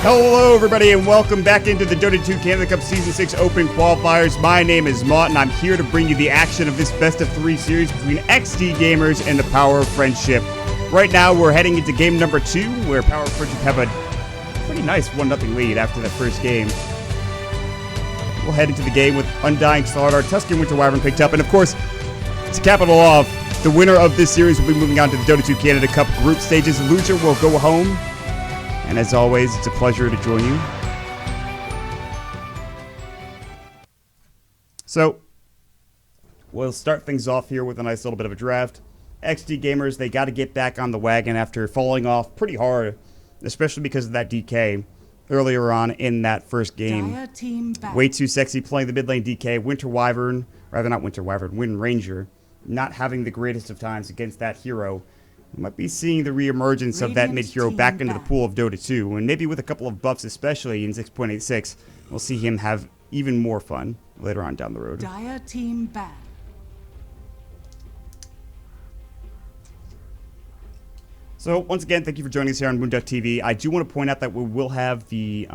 Hello everybody and welcome back into the Dota 2 Canada Cup Season 6 Open Qualifiers. My name is Mott and I'm here to bring you the action of this best of 3 series between XDGamers and the Power of Friendship. Right now we're heading into game number 2 where Power of Friendship have a pretty nice 1-0 lead after that first game. We'll head into the game with Undying Slardar, Tuscan Winter Wyvern picked up, and of course, to cap it all off, the winner of this series will be moving on to the Dota 2 Canada Cup group stages. The loser will go home. And as always, it's a pleasure to join you. So, we'll start things off here with a nice little bit of a draft. XDGamers, they got to get back on the wagon after falling off pretty hard, especially because of that DK earlier on in that first game. Way too sexy playing the mid lane DK. Winter Wyvern, rather not Winter Wyvern, Wind Ranger, not having the greatest of times against that hero. We might be seeing the reemergence of that mid-hero back into the pool of Dota 2, and maybe with a couple of buffs, especially in 6.86, we'll see him have even more fun later on down the road. Dire team bad. So, once again, thank you for joining us here on Moon.tv. I do want to point out that we will have the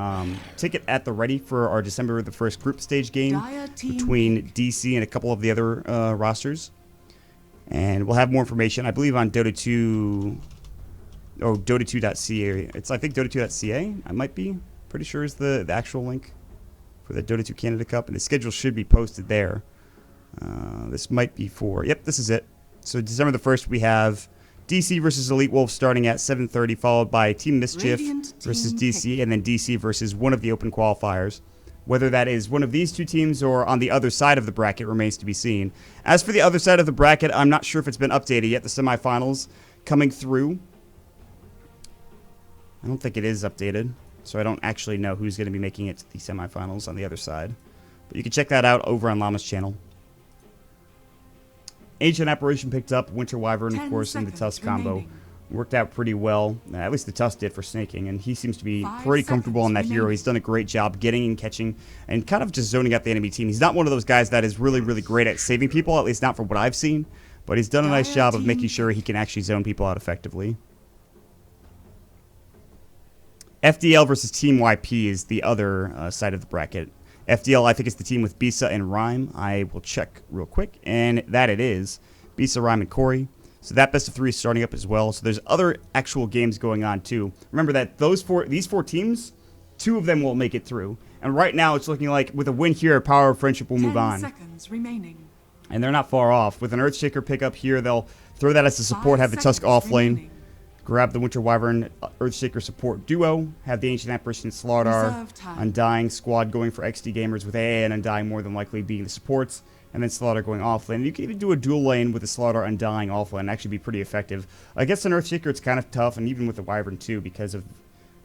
ticket at the ready for our December the 1st group stage game between DC and a couple of the other rosters. And we'll have more information, I believe, on Dota 2, or Dota2.ca. It's, I think, Dota2.ca, I might be. Pretty sure is the actual link for the Dota 2 Canada Cup. And the schedule should be posted there. This might be for, yep, this is it. So December the 1st, we have DC versus Elite Wolf starting at 7:30, followed by Team Mischief versus DC, and then DC versus one of the open qualifiers. Whether that is one of these two teams or on the other side of the bracket remains to be seen. As for the other side of the bracket, I'm not sure if it's been updated yet. The semifinals coming through. I don't think it is updated, so I don't actually know who's going to be making it to the semifinals on the other side. But you can check that out over on Llama's channel. Ancient Apparition picked up Winter Wyvern, of course, in the Tusk combo. Worked out pretty well, at least the Tusk did for snaking, and he seems to be pretty comfortable on that hero. He's done a great job getting and catching and kind of just zoning out the enemy team. He's not one of those guys that is really, really great at saving people, at least not from what I've seen, but he's done a nice job of making sure he can actually zone people out effectively. FDL versus Team YP is the other side of the bracket. FDL, I think, is the team with Bisa and Rhyme. I will check real quick, and that it is. Bisa, Rhyme, and Corey. So that best of 3 is starting up as well. So there's other actual games going on too. Remember that these four teams, 2 of them will make it through. And right now it's looking like with a win here, Power of Friendship will move on. 10 seconds remaining. And they're not far off. With an Earthshaker pickup here, they'll throw that as a support, have the Tusk off lane, grab the Winter Wyvern Earthshaker support duo, have the Ancient Apparition Slardar, Undying squad going for XDGamers with AA and Undying more than likely being the supports. And then Slardar going offlane. You can even do a dual lane with the Slardar Undying offlane and actually be pretty effective. Against an Earthshaker, it's kind of tough, and even with the Wyvern too, because of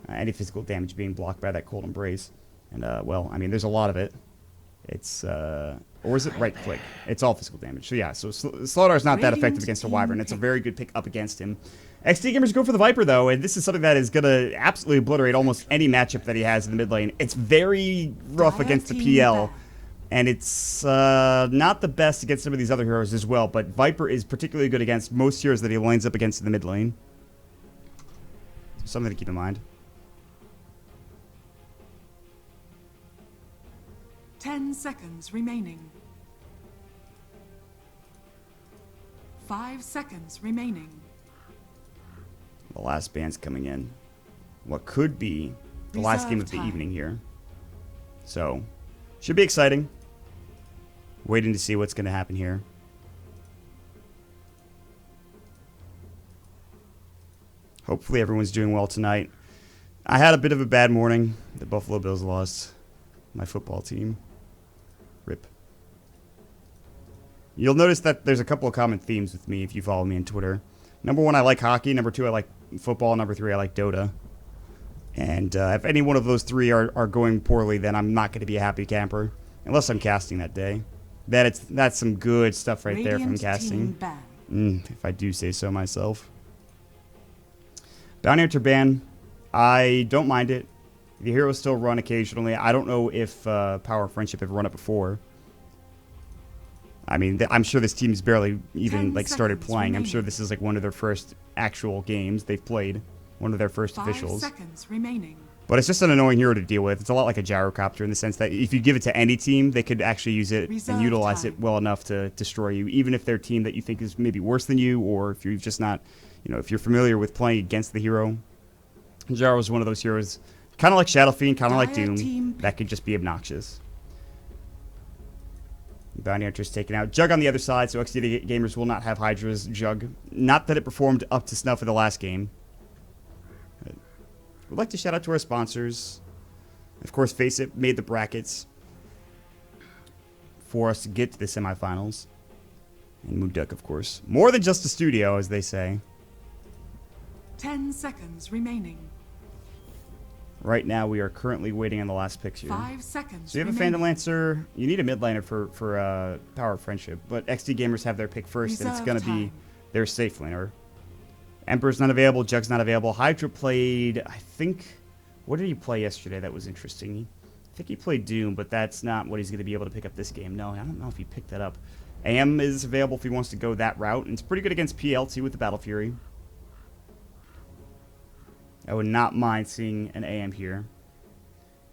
any physical damage being blocked by that Cold Embrace. And, well, I mean, there's a lot of it. It's, or is it right click? It's all physical damage. So, yeah, so Slardar's not that effective against a Wyvern. It's a very good pick up against him. XDGamers go for the Viper, though, and this is something that is going to absolutely obliterate almost any matchup that he has in the mid lane. It's very rough against the PL. And it's not the best against some of these other heroes as well, but Viper is particularly good against most heroes that he lines up against in the mid lane. Something to keep in mind. 10 seconds remaining. 5 seconds remaining. The last band's coming in. What could be the last game of the evening here. So, should be exciting. Waiting to see what's going to happen here. Hopefully everyone's doing well tonight. I had a bit of a bad morning. The Buffalo Bills lost my football team. RIP. You'll notice that there's a couple of common themes with me if you follow me on Twitter. Number 1, I like hockey. Number 2, I like football. Number 3, I like Dota. And if any one of those 3 are going poorly, then I'm not going to be a happy camper. Unless I'm casting that day. That's some good stuff right there from casting. If I do say so myself. Bounty Hunter ban. I don't mind it. The heroes still run occasionally. I don't know if Power of Friendship have run it before. I mean, I'm sure this team's barely even started playing. I'm sure this is like one of their first actual games they've played. One of their first officials. 5 seconds remaining. But it's just an annoying hero to deal with. It's a lot like a gyrocopter in the sense that if you give it to any team, they could actually use it and utilize it well enough to destroy you, even if their team that you think is maybe worse than you, or if you're just not, if you're familiar with playing against the hero. Gyro is one of those heroes, kind of like Shadow Fiend, kind of like Doom, that could just be obnoxious. Bounty Hunter's taken out. Jug on the other side, so XDGamers will not have Hydra's Jug. Not that it performed up to snuff in the last game. We'd like to shout out to our sponsors. Of course, Face It made the brackets for us to get to the semifinals. And Moon Duck, of course. More than just a studio, as they say. 10 seconds remaining. Right now, we are currently waiting on the last picks here. 5 seconds. So you have a Phantom Lancer. You need a mid laner for Power of Friendship. But XDGamers have their pick first, and it's going to be their safe laner. Emperor's not available. Jug's not available. Hydra played, I think... What did he play yesterday that was interesting? I think he played Doom, but that's not what he's going to be able to pick up this game. No, I don't know if he picked that up. AM is available if he wants to go that route. And it's pretty good against PL, too, with the Battle Fury. I would not mind seeing an AM here.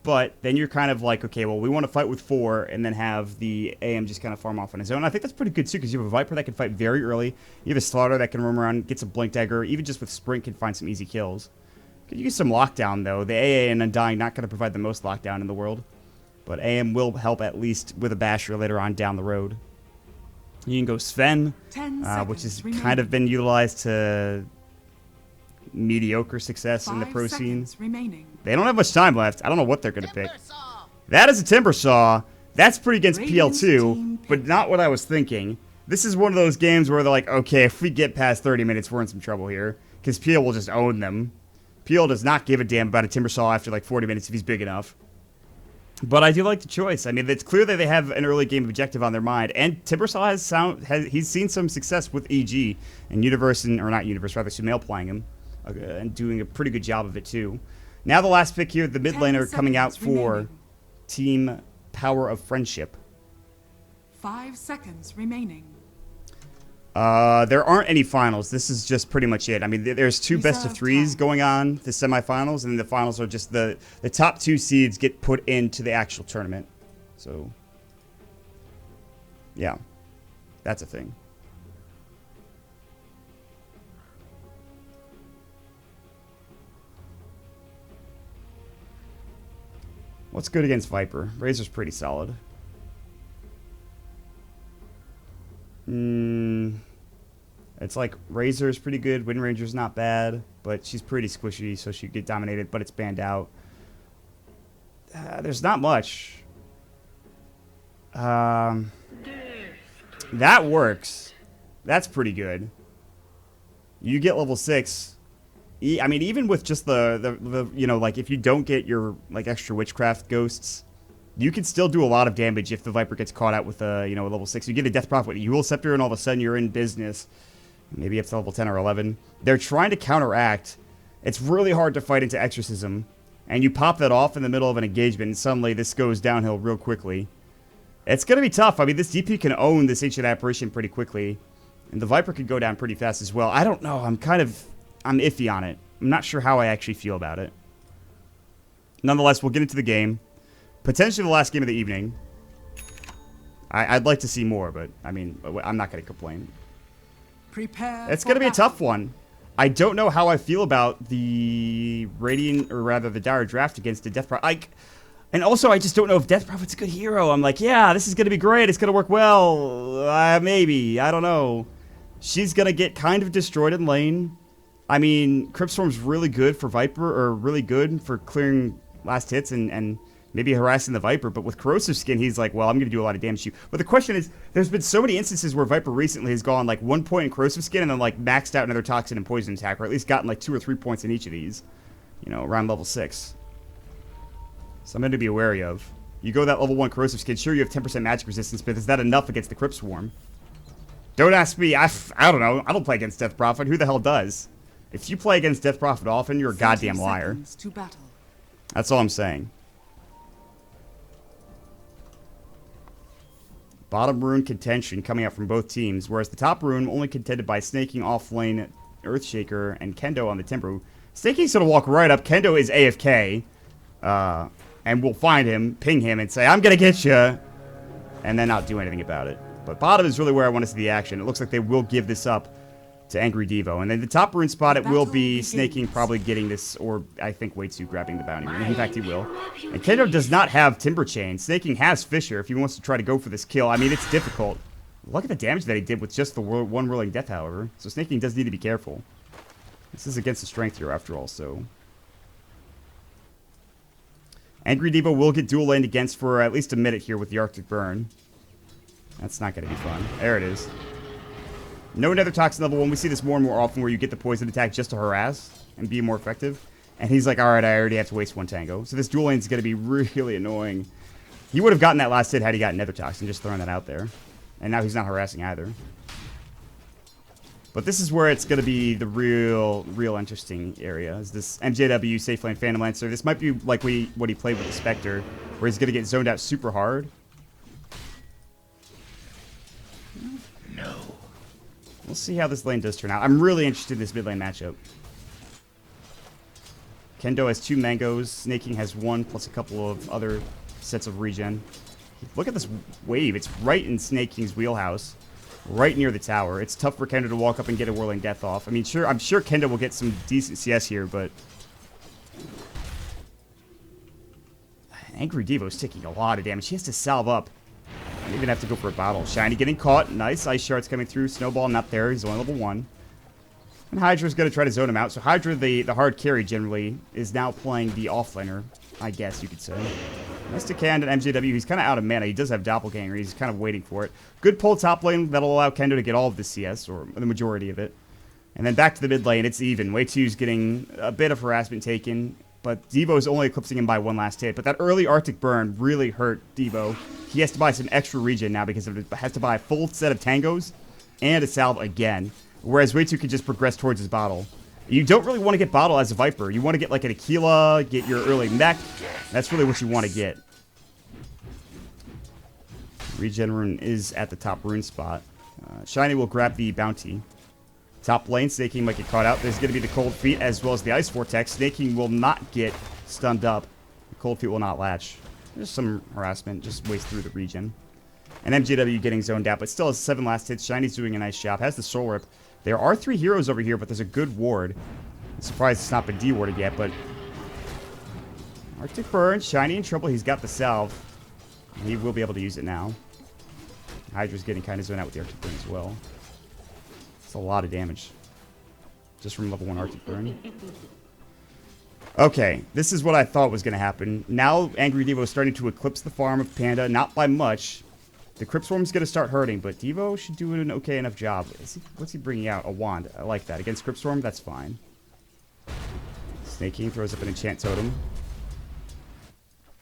But then you're kind of like, okay, well, we want to fight with 4 and then have the AM just kind of farm off on his own. I think that's pretty good, too, because you have a Viper that can fight very early. You have a Slaughter that can roam around, gets a Blink Dagger, even just with Sprint can find some easy kills. Could use some lockdown, though. The AA and Undying not going to provide the most lockdown in the world. But AM will help at least with a Basher later on down the road. You can go Sven, which has kind of been utilized to mediocre success in the pro scene. They don't have much time left. I don't know what they're going to pick. That is a Timber Saw. That's pretty against PL2, but not what I was thinking. This is one of those games where they're like, okay, if we get past 30 minutes, we're in some trouble here. Because PL will just own them. PL does not give a damn about a Timber Saw after like 40 minutes if he's big enough. But I do like the choice. I mean, it's clear that they have an early game objective on their mind. And Timber Saw he's seen some success with EG and Universe, or not Universe, rather Sumail playing him. And doing a pretty good job of it, too. Now the last pick here, the mid laner coming out for Team Power of Friendship. 5 seconds remaining. There aren't any finals. This is just pretty much it. I mean, there's 2 best of 3s going on, the semifinals, and the finals are just the top 2 seeds get put into the actual tournament. So, yeah, that's a thing. What's good against Viper? Razor's pretty solid. It's like Razor's pretty good. Wind Ranger's not bad, but she's pretty squishy, so she'd get dominated, but it's banned out. There's not much. That works. That's pretty good. You get level 6. I mean, even with just the like if you don't get your like extra witchcraft ghosts, you can still do a lot of damage if the Viper gets caught out with a a level 6. You get a Death Prophet, you will Scepter, and all of a sudden you're in business. Maybe up to level 10 or 11. They're trying to counteract. It's really hard to fight into Exorcism, and you pop that off in the middle of an engagement, and suddenly this goes downhill real quickly. It's gonna be tough. I mean, this DP can own this Ancient Apparition pretty quickly, and the Viper could go down pretty fast as well. I don't know. I'm iffy on it. I'm not sure how I actually feel about it. Nonetheless, we'll get into the game. Potentially the last game of the evening. I'd like to see more, but, I mean, I'm not going to complain. It's going to be a tough one. I don't know how I feel about the Radiant, or rather the Dire Draft against the Death Prophet. And also, I just don't know if Death Prophet's a good hero. I'm like, yeah, this is going to be great. It's going to work well. Maybe. I don't know. She's going to get kind of destroyed in lane. I mean, Cryptstorm's really good for Viper, or really good for clearing last hits and maybe harassing the Viper, but with Corrosive Skin, he's like, well, I'm going to do a lot of damage to you. But the question is, there's been so many instances where Viper recently has gone like 1 point in Corrosive Skin and then like maxed out another Toxin and Poison attack, or at least gotten like 2 or 3 points in each of these, around level 6. Something to be wary of. You go that level 1 Corrosive Skin, sure you have 10% magic resistance, but is that enough against the Crypt Swarm? Don't ask me, I don't know, I don't play against Death Prophet, who the hell does? If you play against Death Prophet often, you're a goddamn liar. To battle. That's all I'm saying. Bottom rune contention coming out from both teams, whereas the top rune only contended by snaking off lane Earthshaker and Kendo on the Timber. Snaking's going to walk right up. Kendo is AFK, And we'll find him, ping him, and say, I'm going to get you. And then not do anything about it. But bottom is really where I want to see the action. It looks like they will give this up to Angry Devo. And then the top rune spot, it will be Snaking probably getting this, or I think Way2 grabbing the bounty rune. In fact, he will. And Kendo does not have Timber Chain. Snaking has Fisher if he wants to try to go for this kill. I mean, it's difficult. Look at the damage that he did with just the one Whirling Death, however. So Snaking does need to be careful. This is against the strength here, after all, so... Angry Devo will get dual laned against for at least a minute here with the Arctic Burn. That's not going to be fun. There it is. No Nether Toxin level 1. We see this more and more often where you get the poison attack just to harass and be more effective. And he's like, alright, I already have to waste one tango. So this dual lane is going to be really annoying. He would have gotten that last hit had he gotten Nether Toxin, just throwing that out there. And now he's not harassing either. But this is where it's going to be the real interesting area. Is this MJW Safe Lane Phantom Lancer. This might be like what he played with the Spectre, where he's going to get zoned out super hard. No. We'll see how this lane does turn out. I'm really interested in this mid lane matchup. Kendo has 2 mangoes. Snaking has 1 plus a couple of other sets of regen. Look at this wave. It's right in Snaking's wheelhouse. Right near the tower. It's tough for Kendo to walk up and get a Whirling Death off. I mean, I'm sure Kendo will get some decent CS here, but... Angry Devo's taking a lot of damage. He has to salve up. I even have to go for a bottle. Shiny getting caught. Nice. Ice Shards coming through. Snowball not there. He's only level 1. And Hydra's going to try to zone him out. So Hydra, the hard carry generally, is now playing the offlaner, I guess you could say. Nice to Kendo and MJW. He's kind of out of mana. He does have Doppelganger. He's kind of waiting for it. Good pull top lane. That'll allow Kendo to get all of the CS, or the majority of it. And then back to the mid lane. It's even. Way2's getting a bit of harassment taken, but Devo's only eclipsing him by 1 last hit. But that early Arctic Burn really hurt Devo. He has to buy some extra regen now because it has to buy a full set of tangos and a salve again. Whereas Way2 can just progress towards his bottle. You don't really want to get bottle as a Viper. You want to get like an Aquila, get your early mech. That's really what you want to get. Regen rune is at the top rune spot. Shiny will grab the bounty. Top lane, Snaking might get caught out. There's going to be the Cold Feet as well as the Ice Vortex. Snaking will not get stunned up. The Cold Feet will not latch. There's some harassment. Just waste through the regen. And MJW getting zoned out, but still has 7 last hits. Shiny's doing a nice job. Has the Soul Rip. There are 3 heroes over here, but there's a good ward. I'm surprised it's not been de-warded yet, but... Arctic Burn, Shiny in trouble. He's got the salve. He will be able to use it now. Hydra's getting kind of zoned out with the Arctic Burn as well. It's a lot of damage. Just from level 1 Arctic Burn. Okay, this is what I thought was going to happen. Now Angry Devo is starting to eclipse the farm of Panda, not by much. The Crypt Swarm's going to start hurting, but Devo should do an okay enough job. What's he bringing out? A wand. I like that. Against Crypt Swarm, that's fine. Snaking throws up an Enchant Totem.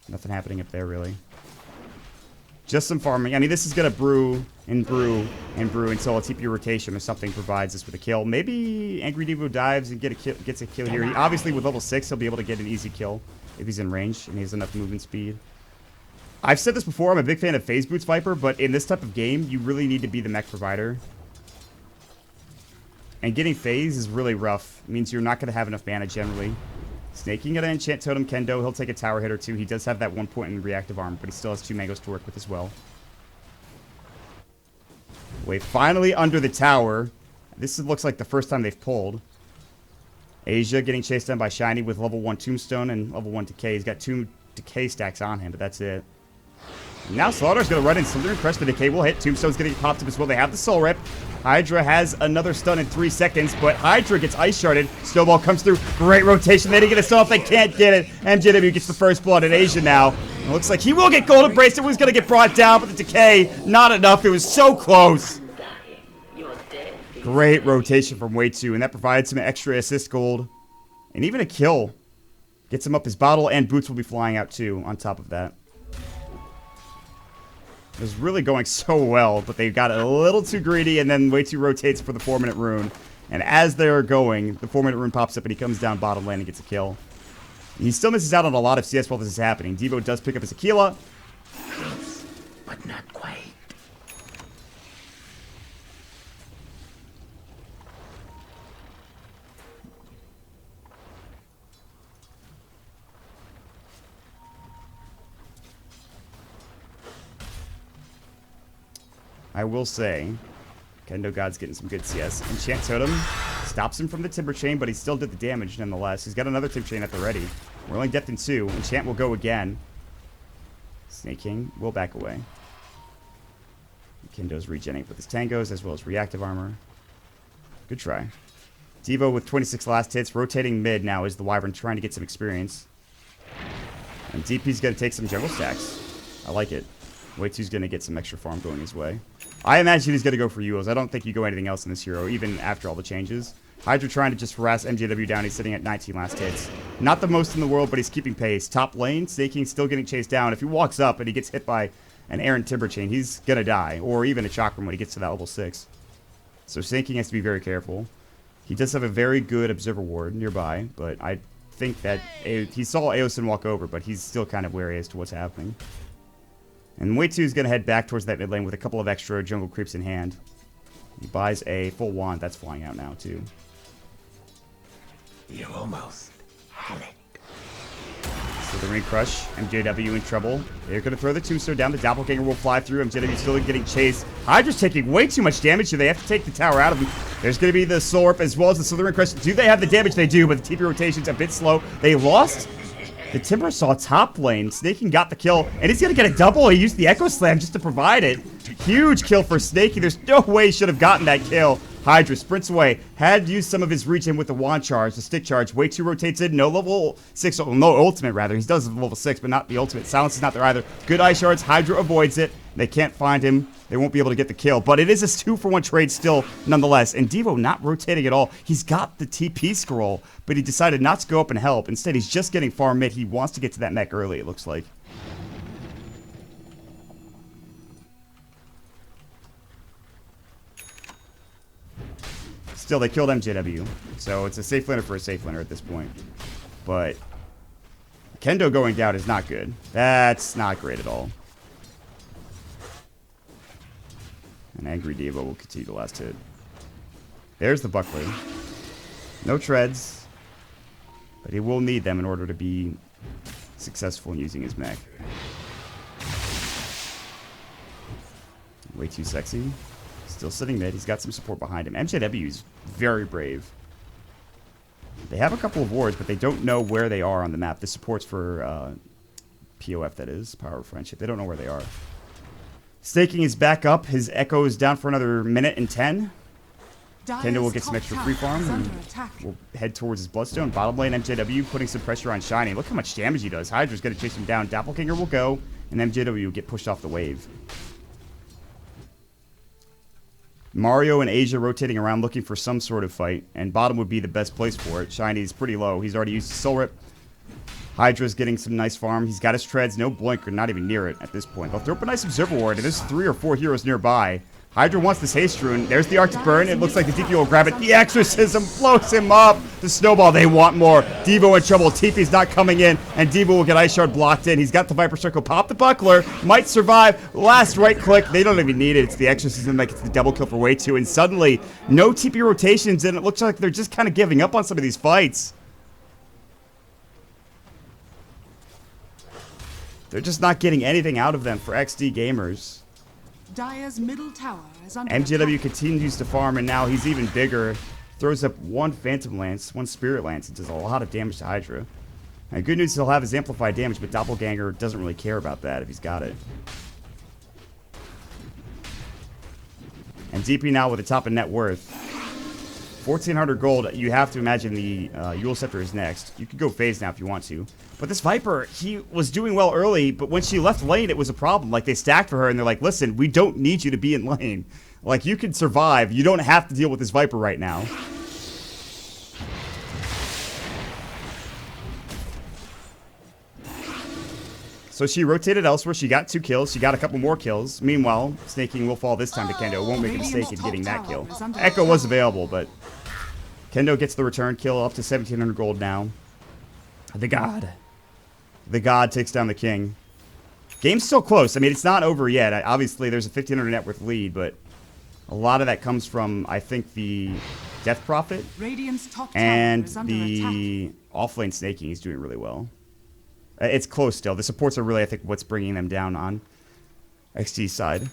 Nothing happening up there, really. Just some farming. I mean, this is going to brew and brew and brew until a TP rotation or something provides us with a kill. Maybe Angry Devo dives and gets a kill here. He, obviously, with level 6, he'll be able to get an easy kill if he's in range and he has enough movement speed. I've said this before, I'm a big fan of Phase Boots Viper, but in this type of game, you really need to be the mech provider. And getting Phase is really rough. It means you're not going to have enough mana generally. Snaking at an Enchant Totem Kendo, he'll take a tower hit or 2. He does have that 1 point in reactive armor, but he still has 2 mangoes to work with as well. Wait, finally under the tower. This looks like the first time they've pulled. Asia getting chased down by Shiny with level 1 Tombstone and level 1 Decay. He's got 2 Decay stacks on him, but that's it. Now Slaughter's going to run in Slithering Crest. The Decay will hit. Tombstone's going to get popped up as well. They have the Soul Rip. Hydra has another stun in 3 seconds, but Hydra gets Ice Sharded. Snowball comes through. Great rotation. They didn't get a stun off. They can't get it. MJW gets the first blood in Asia now. It looks like he will get Golden Bracelet. It was going to get brought down, but the Decay, not enough. It was so close. Great rotation from Way2, and that provides some extra assist gold. And even a kill. Gets him up his bottle, and Boots will be flying out too, on top of that. It was really going so well, but they got a little too greedy, and then Way2 rotates for the 4-minute rune. And as they're going, the 4-minute rune pops up, and he comes down bottom lane and gets a kill. He still misses out on a lot of CS while this is happening. Devo does pick up his Aquila. But not quite. I will say, Kendo God's getting some good CS. Enchant Totem stops him from the Timber Chain, but he still did the damage nonetheless. He's got another Timber Chain at the ready. We're only depth in 2. Enchant will go again. Snake King will back away. Kendo's regenerating with his tangos as well as reactive armor. Good try. Devo with 26 last hits, rotating mid now is the Wyvern trying to get some experience. And DP's going to take some jungle stacks. I like it. Wei2's going to get some extra farm going his way. I imagine he's going to go for Euros. I don't think you go anything else in this hero, even after all the changes. Hydra trying to just harass MJW down. He's sitting at 19 last hits. Not the most in the world, but he's keeping pace. Top lane, Snake King still getting chased down. If he walks up and he gets hit by an Aaron Timber Chain, he's going to die. Or even a Chakram when he gets to that level 6. So Snake King has to be very careful. He does have a very good Observer Ward nearby, but I think that he saw Aosin walk over, but he's still kind of wary as to what's happening. And Wei2 is going to head back towards that mid lane with a couple of extra jungle creeps in hand. He buys a full wand that's flying out now, too. You almost had it. So the Ring Crush, MJW in trouble. They're going to throw the Tombstone down. The Doppelganger will fly through. MJW still getting chased. Hydra's taking way too much damage here. They have to take the tower out of him. There's going to be the Slurp as well as the Slithering Crush. Do they have the damage? They do, but the TP rotation's a bit slow. They lost the Timbersaw top lane. Snake King got the kill, and he's going to get a double. He used the Echo Slam just to provide it. Huge kill for Snake King. There's no way he should have gotten that kill. Hydra sprints away. Had used some of his regen with the wand charge, the stick charge. Wei2 rotates in. No level 6, no ultimate rather. He does have level 6, but not the ultimate. Silence is not there either. Good ice shards. Hydra avoids it. They can't find him. They won't be able to get the kill. But it is a 2-for-1 trade still, nonetheless. And Devo not rotating at all. He's got the TP scroll, but he decided not to go up and help. Instead, he's just getting far mid. He wants to get to that mech early, it looks like. Still, they killed MJW, so it's a safe laner for a safe laner at this point. But Kendo going down is not good. That's not great at all. And Angry Devo will continue the last hit. There's the buckler. No treads, but he will need them in order to be successful in using his mech. Way too sexy. Still sitting mid. He's got some support behind him. MJW is very brave. They have a couple of wards, but they don't know where they are on the map. This support's for POF, that is. Power of Friendship. They don't know where they are. Staking is back up. His Echo is down for another minute and 10. Kendo will get some extra free farm and will head towards his Bloodstone. Bottom lane, MJW putting some pressure on Shiny. Look how much damage he does. Hydra's going to chase him down. Doppelganger will go, and MJW will get pushed off the wave. Mario and Asia rotating around looking for some sort of fight, and bottom would be the best place for it. Shiny's pretty low. He's already used Soul Rip. Hydra's getting some nice farm. He's got his treads, no blink, or not even near it at this point. They'll throw up a nice Observer Ward, and there's 3 or 4 heroes nearby. Hydra wants this haste rune. There's the Arctic Burn. It looks like the DP will grab it. The Exorcism blows him up. The Snowball, they want more. Devo in trouble. TP's not coming in, and Devo will get Ice Shard blocked in. He's got the Viper Circle. Pop the Buckler. Might survive. Last right click. They don't even need it. It's the Exorcism that gets the double kill for Wei2, and suddenly, no TP rotations, and it looks like they're just kind of giving up on some of these fights. They're just not getting anything out of them for XDGamers. Dire's middle tower is under MJW attack. continues to farm, and now he's even bigger. Throws up 1 Phantom Lance, 1 Spirit Lance. It does a lot of damage to Hydra. And good news, he'll have his amplified damage, but Doppelganger doesn't really care about that if he's got it. And DP now with a top of net worth. 1,400 gold. You have to imagine the Eul Scepter is next. You could go phase now if you want to. But this Viper, he was doing well early, but when she left lane, it was a problem. Like, they stacked for her, and they're like, listen, we don't need you to be in lane. Like, you can survive. You don't have to deal with this Viper right now. So she rotated elsewhere. She got 2 kills. She got a couple more kills. Meanwhile, Snake King will fall this time to Kendo. Won't make a mistake in getting that kill. Echo was available, but Kendo gets the return kill up to 1,700 gold now. The God. The God takes down the King. Game's still close. I mean, it's not over yet. Obviously, there's a 1,500 net worth lead, but a lot of that comes from, I think, the Death Prophet Radiant's top tower and is under the attack. offlane Snaking is doing really well. It's close still. The supports are really, I think, what's bringing them down on XT's side.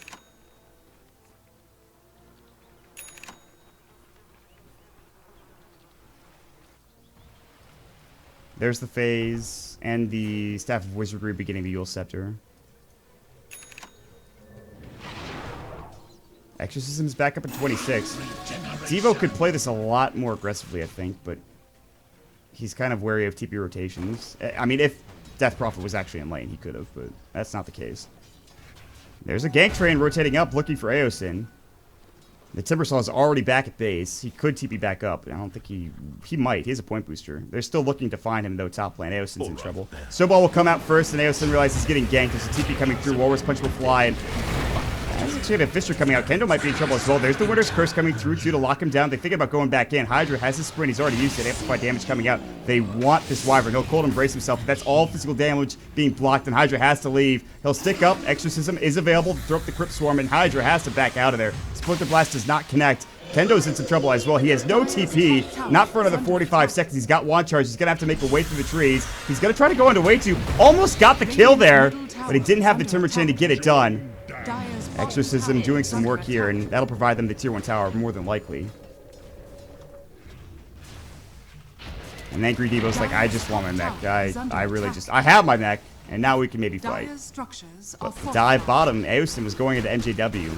There's the phase and the Staff of Wizardry beginning the Yule Scepter. Exorcism's back up at 26. Devo could play this a lot more aggressively, I think, but he's kind of wary of TP rotations. I mean, if Death Prophet was actually in lane, he could have, but that's not the case. There's a gank train rotating up, looking for Aosin. The Timbersaw is already back at base. He could TP back up. I don't think he might. He has a point booster. They're still looking to find him, though, top lane. Aosin's in trouble. Snowball will come out first, and Aosin realizes he's getting ganked. There's a TP coming through. Walrus Punch will fly, and there's actually a Fisher coming out. Kendo might be in trouble as well. There's the Winter's Curse coming through, too, to lock him down. They think about going back in. Hydra has his sprint. He's already used it. Amplified damage coming out. They want this Wyvern. He'll cold embrace himself. But that's all physical damage being blocked, and Hydra has to leave. He'll stick up. Exorcism is available to throw up the Crypt Swarm, and Hydra has to back out of there. Splinter Blast does not connect. Kendo's in some trouble as well. He has no TP, not for another 45 seconds. He's got Wand Charge. He's going to have to make a way through the trees. He's going to try to go into way 2. Almost got the kill there, but he didn't have the Timber Chain to get it done. Exorcism doing some work here, and that'll provide them the tier 1 tower, more than likely. And Angry Devo's like, I just want my mech. I have my mech, and now we can maybe fight. But the dive bottom, Aosin was going into MJW.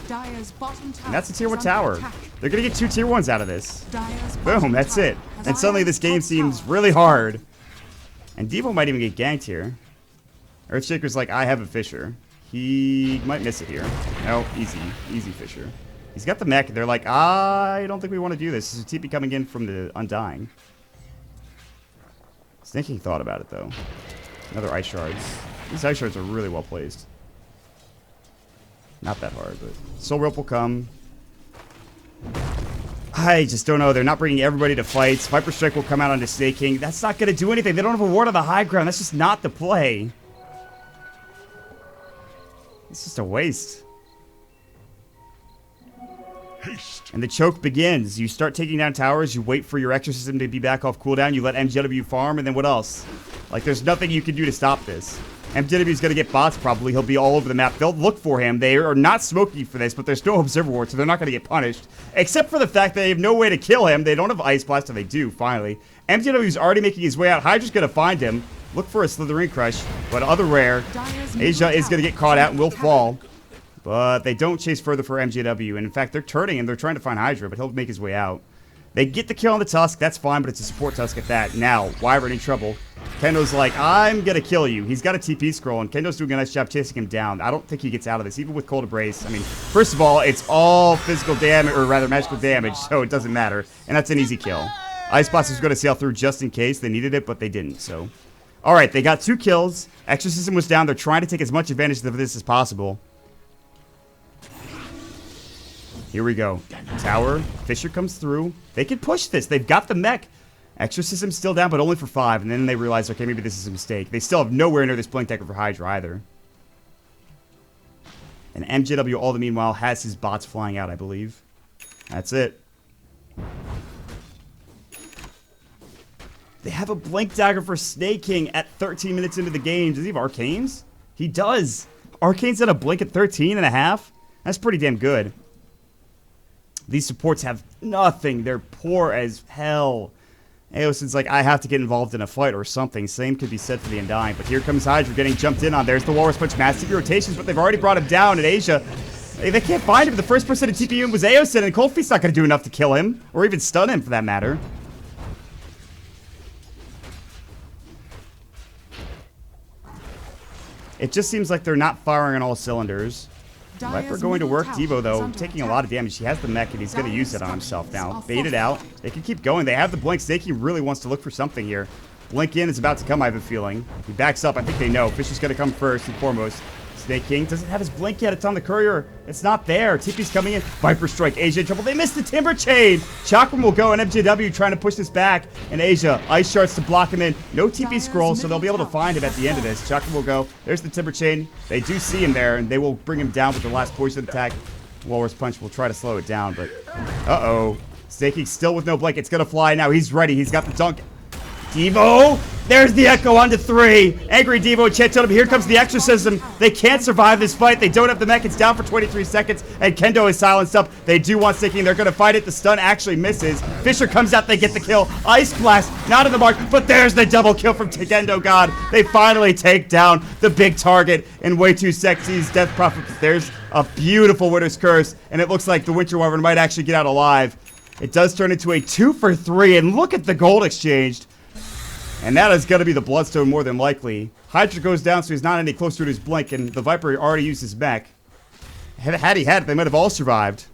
And that's a tier 1 tower. They're going to get 2 tier 1s out of this. Boom, that's it. And suddenly this game seems really hard. And Devo might even get ganked here. Earthshaker's like, I have a Fisher. He might miss it here. No, easy. Easy Fisher. He's got the mech. They're like, I don't think we want to do this. This is a TP coming in from the Undying. Stinking thought about it, though. Another Ice Shards. These Ice Shards are really well placed. Not that hard, but Soul Rope will come. I just don't know. They're not bringing everybody to fights. Viper Strike will come out onto Snake King. That's not going to do anything. They don't have a ward on the high ground. That's just not the play. It's just a waste. Haste. And the choke begins. You start taking down towers. You wait for your Exorcism to be back off cooldown. You let MJW farm, and then what else? Like, there's nothing you can do to stop this. MJW's going to get bots, probably. He'll be all over the map. They'll look for him. They are not smoky for this, but there's no Observer Ward, so they're not going to get punished. Except for the fact that they have no way to kill him. They don't have Ice Blast, or they do, finally. MJW's already making his way out. Hydra's going to find him. Look for a Slithering Crush, but other rare. Asia is going to get caught out and will fall. But they don't chase further for MJW. And in fact, they're turning and they're trying to find Hydra, but he'll make his way out. They get the kill on the Tusk. That's fine, but it's a support Tusk at that. Now, Wyvern in trouble. Kendo's like, I'm going to kill you. He's got a TP scroll, and Kendo's doing a nice job chasing him down. I don't think he gets out of this, even with Cold Embrace. I mean, first of all, it's all physical damage, or rather magical damage, so it doesn't matter. And that's an easy kill. Ice Blast was going to sail through just in case. They needed it, but they didn't, so. Alright, they got 2 kills. Exorcism was down. They're trying to take as much advantage of this as possible. Here we go. Tower. Fisher comes through. They can push this. They've got the mech. Exorcism's still down, but only for 5. And then they realize, okay, maybe this is a mistake. They still have nowhere near this Blink Decker for Hydra either. And MJW, all the meanwhile, has his bots flying out, I believe. That's it. They have a Blink Dagger for Snake King at 13 minutes into the game. Does he have Arcanes? He does. Arcanes at a Blink at 13 and a half? That's pretty damn good. These supports have nothing. They're poor as hell. Aosin's like, I have to get involved in a fight or something. Same could be said for the Undying. But here comes Hydra getting jumped in on. There's the Walrus Punch. Massive rotations, but they've already brought him down in Asia. They can't find him. The first person to TP him was Aosin, and Cold Feet's not going to do enough to kill him. Or even stun him, for that matter. It just seems like they're not firing on all cylinders. Viper going to work. Devo, though, taking a lot of damage. He has the mech, and he's going to use it on himself now. Bait it out. They can keep going. They have the Blink. Snakey really wants to look for something here. Blink in is about to come, I have a feeling. He backs up. I think they know. Fish is going to come first and foremost. Snake King doesn't have his Blink yet. It's on the courier. It's not there. TP's coming in. Viper Strike. Asia in trouble. They missed the Timber Chain. Chakram will go, and MJW trying to push this back. And Asia, Ice Shards to block him in. No TP scroll, so they'll be able to find him at the end of this. Chakram will go. There's the Timber Chain. They do see him there, and they will bring him down with the last poison attack. Walrus Punch will try to slow it down, but uh-oh. Snake King still with no Blink. It's going to fly now. He's ready. He's got the dunk. Devo! There's the Echo onto 3. Angry Devo, Chant Totem. Here comes the Exorcism. They can't survive this fight. They don't have the mech. It's down for 23 seconds. And Kendo is silenced up. They do want Sinking. They're going to fight it. The stun actually misses. Fisher comes out. They get the kill. Ice Blast. Not on the mark. But there's the double kill from Kendo God. They finally take down the big target in Way Too Sexy's Death Prophet. There's a beautiful Winter's Curse. And it looks like the Winter Wyvern might actually get out alive. It does turn into a 2 for 3. And look at the gold exchanged. And that is going to be the Bloodstone more than likely. Hydra goes down, so he's not any closer to his blink, and the Viper already used his mech. Had he had it, they might have all survived.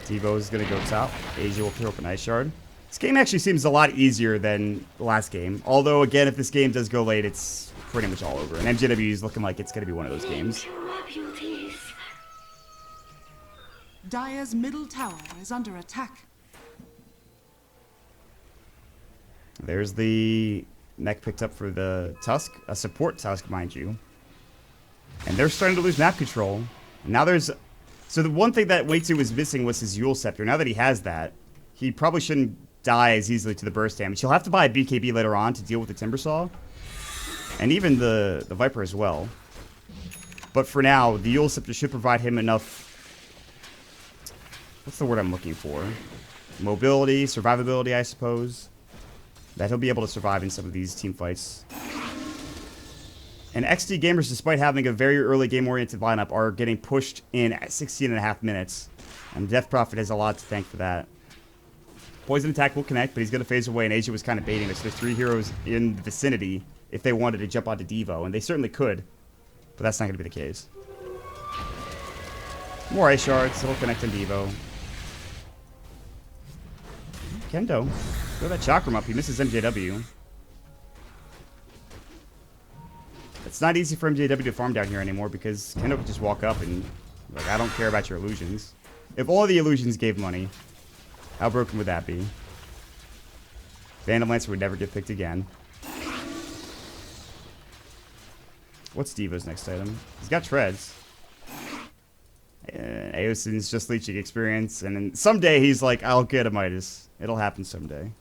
Devo is going to go top. Asia will throw up an Ice Shard. This game actually seems a lot easier than the last game. Although, again, if this game does go late, it's pretty much all over. And MJW is looking like it's going to be one of those games. Dire's middle tower is under attack. There's the mech picked up for the Tusk. A support Tusk, mind you. And they're starting to lose map control. And now there's... So the one thing that Wei-2 was missing was his Yule Scepter. Now that he has that, he probably shouldn't die as easily to the burst damage. He'll have to buy a BKB later on to deal with the Timber Saw. And even the Viper as well. But for now, the Yule Scepter should provide him enough... What's the word I'm looking for? Mobility, survivability, I suppose. That he'll be able to survive in some of these team fights. And XDGamers, despite having a very early game-oriented lineup, are getting pushed in at 16.5 minutes. And Death Prophet has a lot to thank for that. Poison Attack will connect, but he's going to phase away, and Asia was kind of baiting us. There's 3 heroes in the vicinity if they wanted to jump onto Devo, and they certainly could. But that's not going to be the case. More Ice Shards, it'll connect on Devo. Kendo, throw that Chakram up, he misses MJW. It's not easy for MJW to farm down here anymore because Kendo can just walk up and, like, I don't care about your illusions. If all the illusions gave money, how broken would that be? Vandal Lancer would never get picked again. What's Devo's next item? He's got Treads. Aosin's just leeching experience, and then someday he's like, I'll get a Midas. It'll happen someday.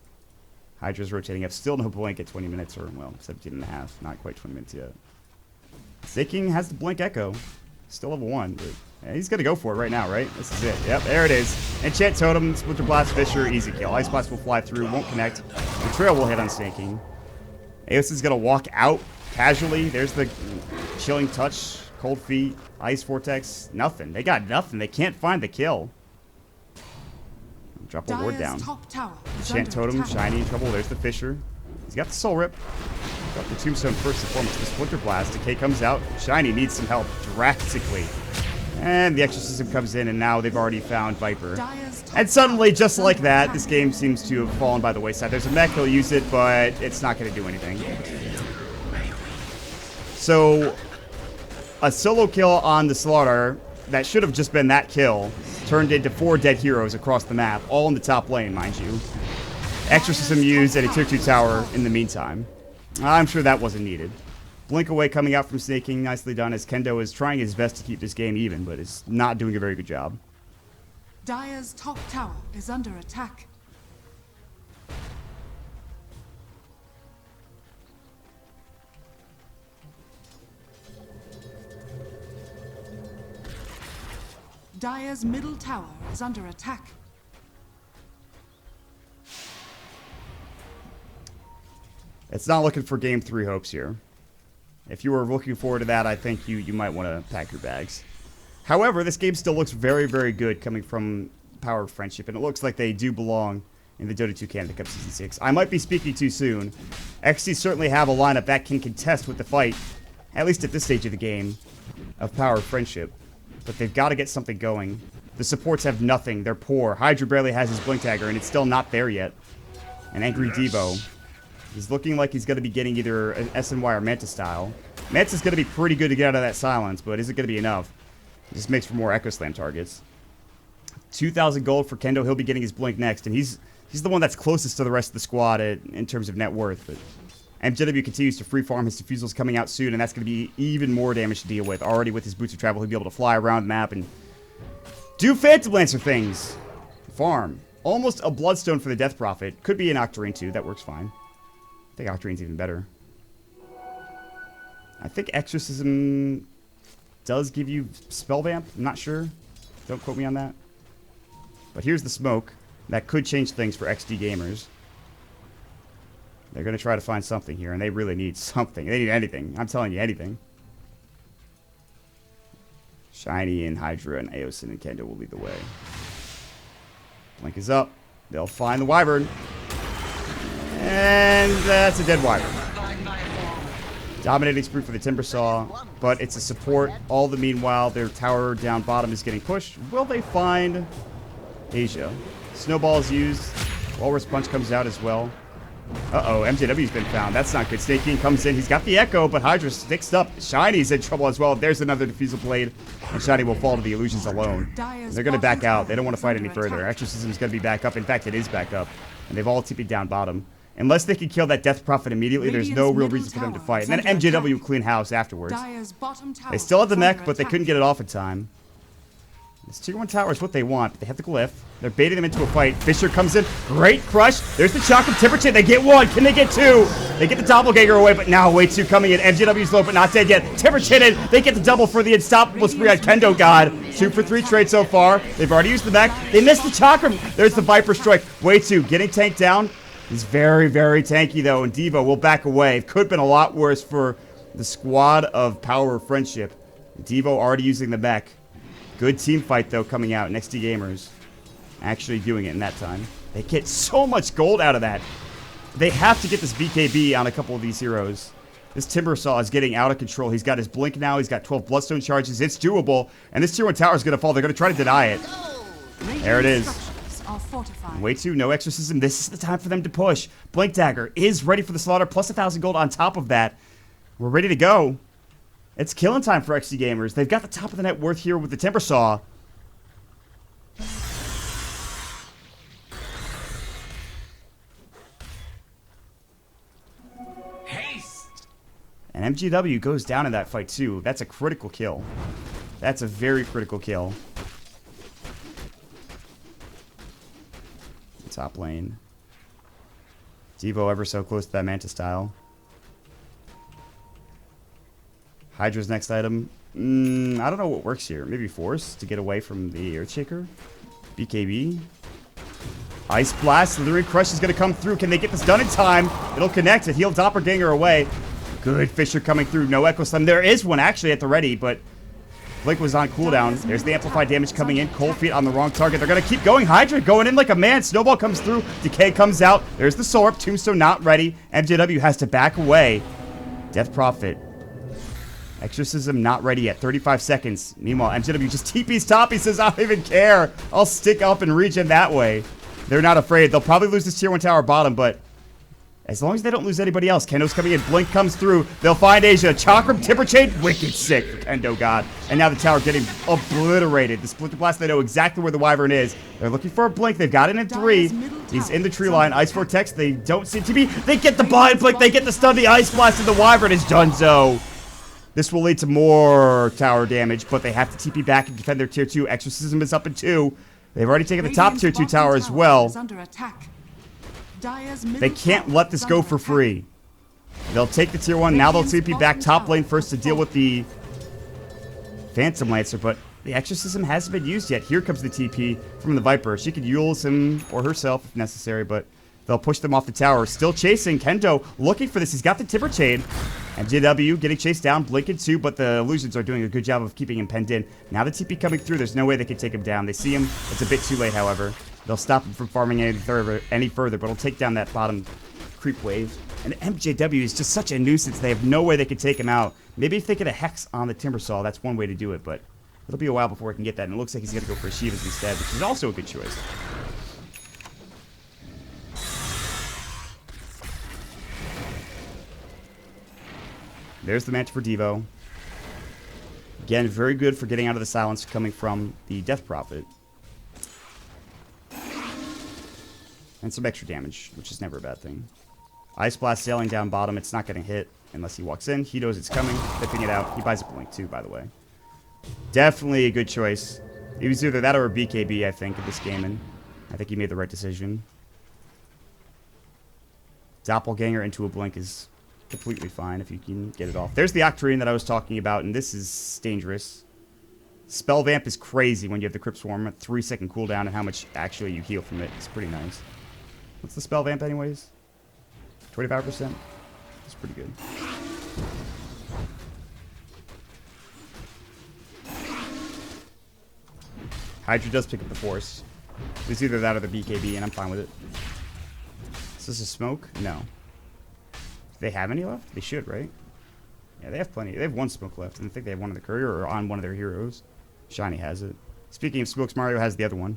Hydra's rotating up. Still no blink at 20 minutes, or, well, 17.5. Not quite 20 minutes yet. King has the Blink Echo. Still level 1, but yeah, he's going to go for it right now, right? This is it. Yep, there it is. Enchant Totem, Splinter Blast, Fisher, easy kill. Ice Blast will fly through, won't connect. Betrayal will hit on Snaking. Aos is going to walk out casually. There's the Chilling Touch, Cold Feet, Ice Vortex. Nothing. They got nothing. They can't find the kill. Drop a ward down. Enchant Totem, Shiny in trouble. There's the Fisher. He's got the Soul Rip. Drop the Tombstone first and foremost. The Splinter Blast. Decay comes out. Shiny needs some help drastically. And the Exorcism comes in, and now they've already found Viper. And suddenly, just like that, this game seems to have fallen by the wayside. There's a mech, he'll use it, but it's not going to do anything. So, a solo kill on the Slaughter that should have just been that kill turned into 4 dead heroes across the map, all in the top lane, mind you. Exorcism used at a tier 2 tower in the meantime. I'm sure that wasn't needed. Blink Away coming out from Snaking, nicely done, as Kendo is trying his best to keep this game even, but is not doing a very good job. Dire's top tower is under attack. Dire's middle tower is under attack. It's not looking for game 3 hopes here. If you were looking forward to that, I think you might want to pack your bags. However, this game still looks very, very good coming from Power of Friendship, and it looks like they do belong in the Dota 2 Canada Cup Season 6. I might be speaking too soon. XC certainly have a lineup that can contest with the fight, at least at this stage of the game, of Power of Friendship. But they've got to get something going. The supports have nothing. They're poor. Hydra barely has his Blink Dagger, and it's still not there yet. And Angry Devo. He's looking like he's going to be getting either an SNY or Manta style. Manta's going to be pretty good to get out of that silence, but is it going to be enough? It just makes for more Echo Slam targets. 2,000 gold for Kendo. He'll be getting his blink next, and he's the one that's closest to the rest of the squad in terms of net worth. But MJW continues to free farm. His Diffusal's coming out soon, and that's going to be even more damage to deal with. Already with his Boots of Travel, he'll be able to fly around the map and do Phantom Lancer things. Farm. Almost a Bloodstone for the Death Prophet. Could be an Octarine too. That works fine. I think Octarine's even better. I think Exorcism does give you Spell Vamp. I'm not sure. Don't quote me on that. But here's the smoke. That could change things for XDGamers. They're going to try to find something here, and they really need something. They need anything. I'm telling you, anything. Shiny and Hydra and Aosin and Kendo will lead the way. Blink is up. They'll find the Wyvern. And that's a dead Wyvern. Dominating spree for the Timbersaw, but it's a support. All the meanwhile, their tower down bottom is getting pushed. Will they find Asia? Snowball is used. Walrus Punch comes out as well. Uh-oh, MJW's been found. That's not good. Snake King comes in. He's got the Echo, but Hydra sticks up. Shiny's in trouble as well. There's another Diffusal Blade, and Shiny will fall to the illusions alone. They're going to back out. They don't want to fight any further. Exorcism's going to be back up. In fact, it is back up, and they've all TP'd down bottom. Unless they can kill that Death Prophet immediately, there's no real reason for them to fight. And then MJW will clean house afterwards. They still have the mech, but they couldn't get it off in time. This tier 1 tower is what they want. They have the glyph. They're baiting them into a fight. Fisher comes in. Great crush. There's the Chakram Temperature. They get one. Can they get two? They get the Doppelganger away, but now way two coming in. MJW's low, but not dead yet. Temperature in. They get the double for the unstoppable spree on Kendo God. 2 for 3 trade so far. They've already used the mech. They missed the Chakram. There's the Viper Strike. Way two. Getting tanked down. He's very, very tanky, though, and Devo will back away. It could have been a lot worse for the squad of Power of Friendship. Devo already using the mech. Good team fight, though, coming out. XDGamers actually doing it in that time. They get so much gold out of that. They have to get this BKB on a couple of these heroes. This Timbersaw is getting out of control. He's got his blink now. He's got 12 Bloodstone charges. It's doable. And this tier 1 tower is going to fall. They're going to try to deny it. There it is. Way two, no Exorcism. This is the time for them to push. Blink Dagger is ready for the slaughter, plus 1,000 gold on top of that. We're ready to go. It's killing time for XDGamers. They've got the top of the net worth here with the Timbersaw. Haste. And MGW goes down in that fight too. That's a critical kill. That's a very critical kill. Top lane. Devo ever so close to that Manta style. Hydra's next item. I don't know what works here. Maybe Force to get away from the Earthshaker. BKB. Ice Blast. Slithering Crush is going to come through. Can they get this done in time? It'll connect. It heal Doppelganger away. Good Fisher coming through. No Echo Slam. There is one actually at the ready, but Blink was on cooldown. There's the amplified damage coming in. Cold Feet on the wrong target. They're going to keep going. Hydra going in like a man. Snowball comes through. Decay comes out. There's the Sorp. Tombstone not ready. MJW has to back away. Death Prophet. Exorcism not ready yet. 35 seconds. Meanwhile, MJW just TP's top. He says, I don't even care. I'll stick up and regen that way. They're not afraid. They'll probably lose this tier 1 tower bottom, but as long as they don't lose anybody else. Kendo's coming in. Blink comes through. They'll find Asia. Chakram, Timber Chain. Wicked sick for Kendo God. And now the tower getting obliterated. The Splinter Blast, they know exactly where the Wyvern is. They're looking for a Blink. They've got it in 3. He's in the tree line. Ice Vortex. They don't seem to be. They get the Blind Blink. They get the stun. The Ice Blast, and the Wyvern is donezo. This will lead to more tower damage, but they have to TP back and defend their tier 2. Exorcism is up in 2. They've already taken the top tier 2 tower as well. They can't let this go for free. They'll take the tier 1. Now they'll TP back top lane first to deal with the Phantom Lancer, but the Exorcism hasn't been used yet. Here comes the TP from the Viper. She could use him or herself if necessary, but they'll push them off the tower. Still chasing. Kendo looking for this. He's got the Timber Chain. MJW getting chased down. Blinking too, but the Illusions are doing a good job of keeping him penned in. Now the TP coming through. There's no way they can take him down. They see him. It's a bit too late, however. They'll stop him from farming any further, but it'll take down that bottom creep wave. And MJW is just such a nuisance. They have no way they can take him out. Maybe if they get a Hex on the Timbersaw, that's one way to do it, but it'll be a while before we can get that. And it looks like he's going to go for Shivas instead, which is also a good choice. There's the Manta for Devo. Again, very good for getting out of the silence coming from the Death Prophet. And some extra damage, which is never a bad thing. Ice Blast sailing down bottom. It's not getting hit unless he walks in. He knows it's coming. Pipping it out. He buys a blink too, by the way. Definitely a good choice. It was either that or a BKB, I think, in this game, and I think he made the right decision. Doppelganger into a blink is completely fine if you can get it off. There's the Octarine that I was talking about, and this is dangerous. Spell Vamp is crazy when you have the Crypt Swarm at 3-second cooldown and how much actually you heal from it. It's pretty nice. What's the Spell Vamp anyways? 25%? That's pretty good. Hydra does pick up the Force. It's either that or the BKB, and I'm fine with it. Is this a smoke? No. Do they have any left? They should, right? Yeah, they have plenty. They have one smoke left, and I think they have one on the courier or on one of their heroes. Shiny has it. Speaking of smokes, Mario has the other one.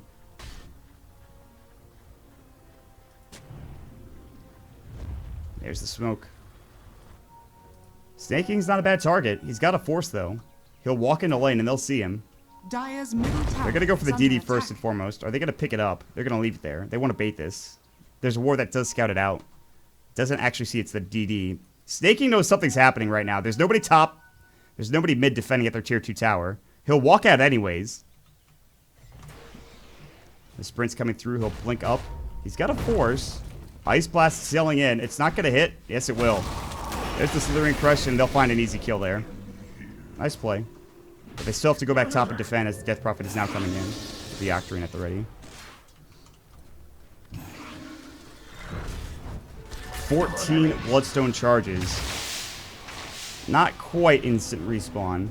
There's the smoke. Snake King's not a bad target. He's got a Force, though. He'll walk into lane, and they'll see him. Dire's middle tower. They're going to go for the is DD under first attack. and foremost. Are they going to pick it up? They're going to leave it there. They want to bait this. There's a ward that does scout it out. Doesn't actually see it's the DD. Snake King knows something's happening right now. There's nobody top. There's nobody mid defending at their tier 2 tower. He'll walk out anyways. The sprint's coming through. He'll blink up. He's got a Force. Ice Blast sailing in. It's not going to hit. Yes, it will. There's the Slithering Crush, and they'll find an easy kill there. Nice play. But they still have to go back top and defend as the Death Prophet is now coming in. The Octarine at the ready. 14 Bloodstone charges. Not quite instant respawn.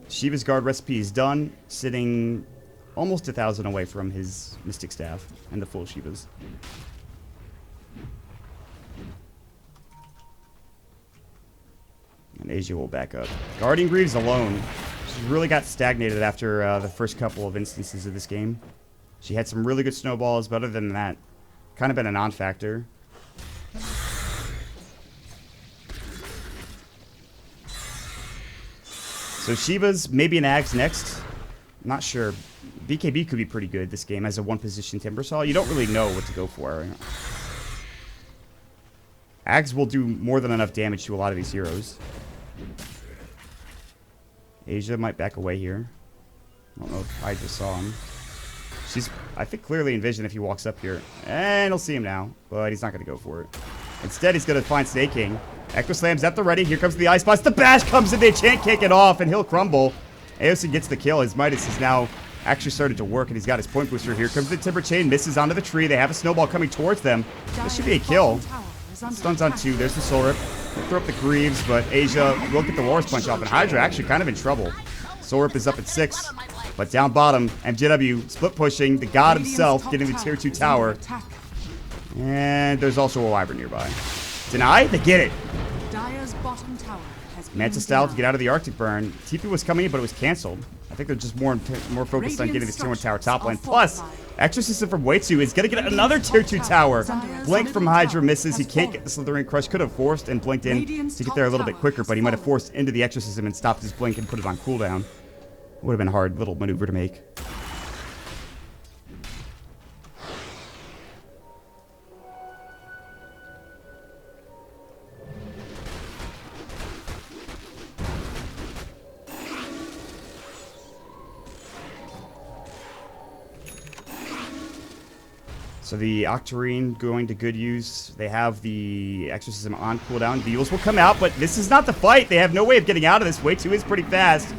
Shiva's Guard recipe is done, sitting almost 1,000 away from his Mystic Staff and the full Shivas. And Asia will back up. Guardian Greaves alone. She really got stagnated after the first couple of instances of this game. She had some really good snowballs, but other than that, kind of been a non-factor. So Shiva's maybe an Ags next. Not sure. BKB could be pretty good this game as a one-position Timbersaw. You don't really know what to go for. Ags will do more than enough damage to a lot of these heroes. Asia might back away here. I don't know if Hydra saw him. She's, I think, clearly envisioned if he walks up here. And he'll see him now, but he's not going to go for it. Instead, he's going to find Snake King. Echo Slam's at the ready. Here comes the Ice Blast. The bash comes in. They can't kick it off, and he'll crumble. Aosin gets the kill. His Midas has now actually started to work, and he's got his point booster. Here comes the Timber Chain. Misses onto the tree. They have a snowball coming towards them. This should be a kill. Stuns on 2. There's the Soul Rip. He'll throw up the Greaves, but Asia will get the Walrus Punch off, and Hydra actually kind of in trouble. Soul Rip is up at 6, but down bottom, MJW split pushing, the god himself getting the tier 2 tower. And there's also a Wyvern nearby. Deny? They get it. Dire's bottom tower has been Manta style to denied. get out of the Arctic Burn. TP was coming in, but it was canceled. I think they're just more focused on getting the tier 1 tower top lane. Plus, Exorcism from Waitsu is going to get another tier 2 tower. Blink from Hydra misses. He can't get the Slithering Crush. Could have forced and blinked in to get there a little bit quicker, but he might have forced into the Exorcism and stopped his blink and put it on cooldown. Would have been a hard little maneuver to make. So the Octarine going to good use. They have the Exorcism on cooldown. The Eagles will come out, but this is not the fight. They have no way of getting out of this. Way 2 is pretty fast.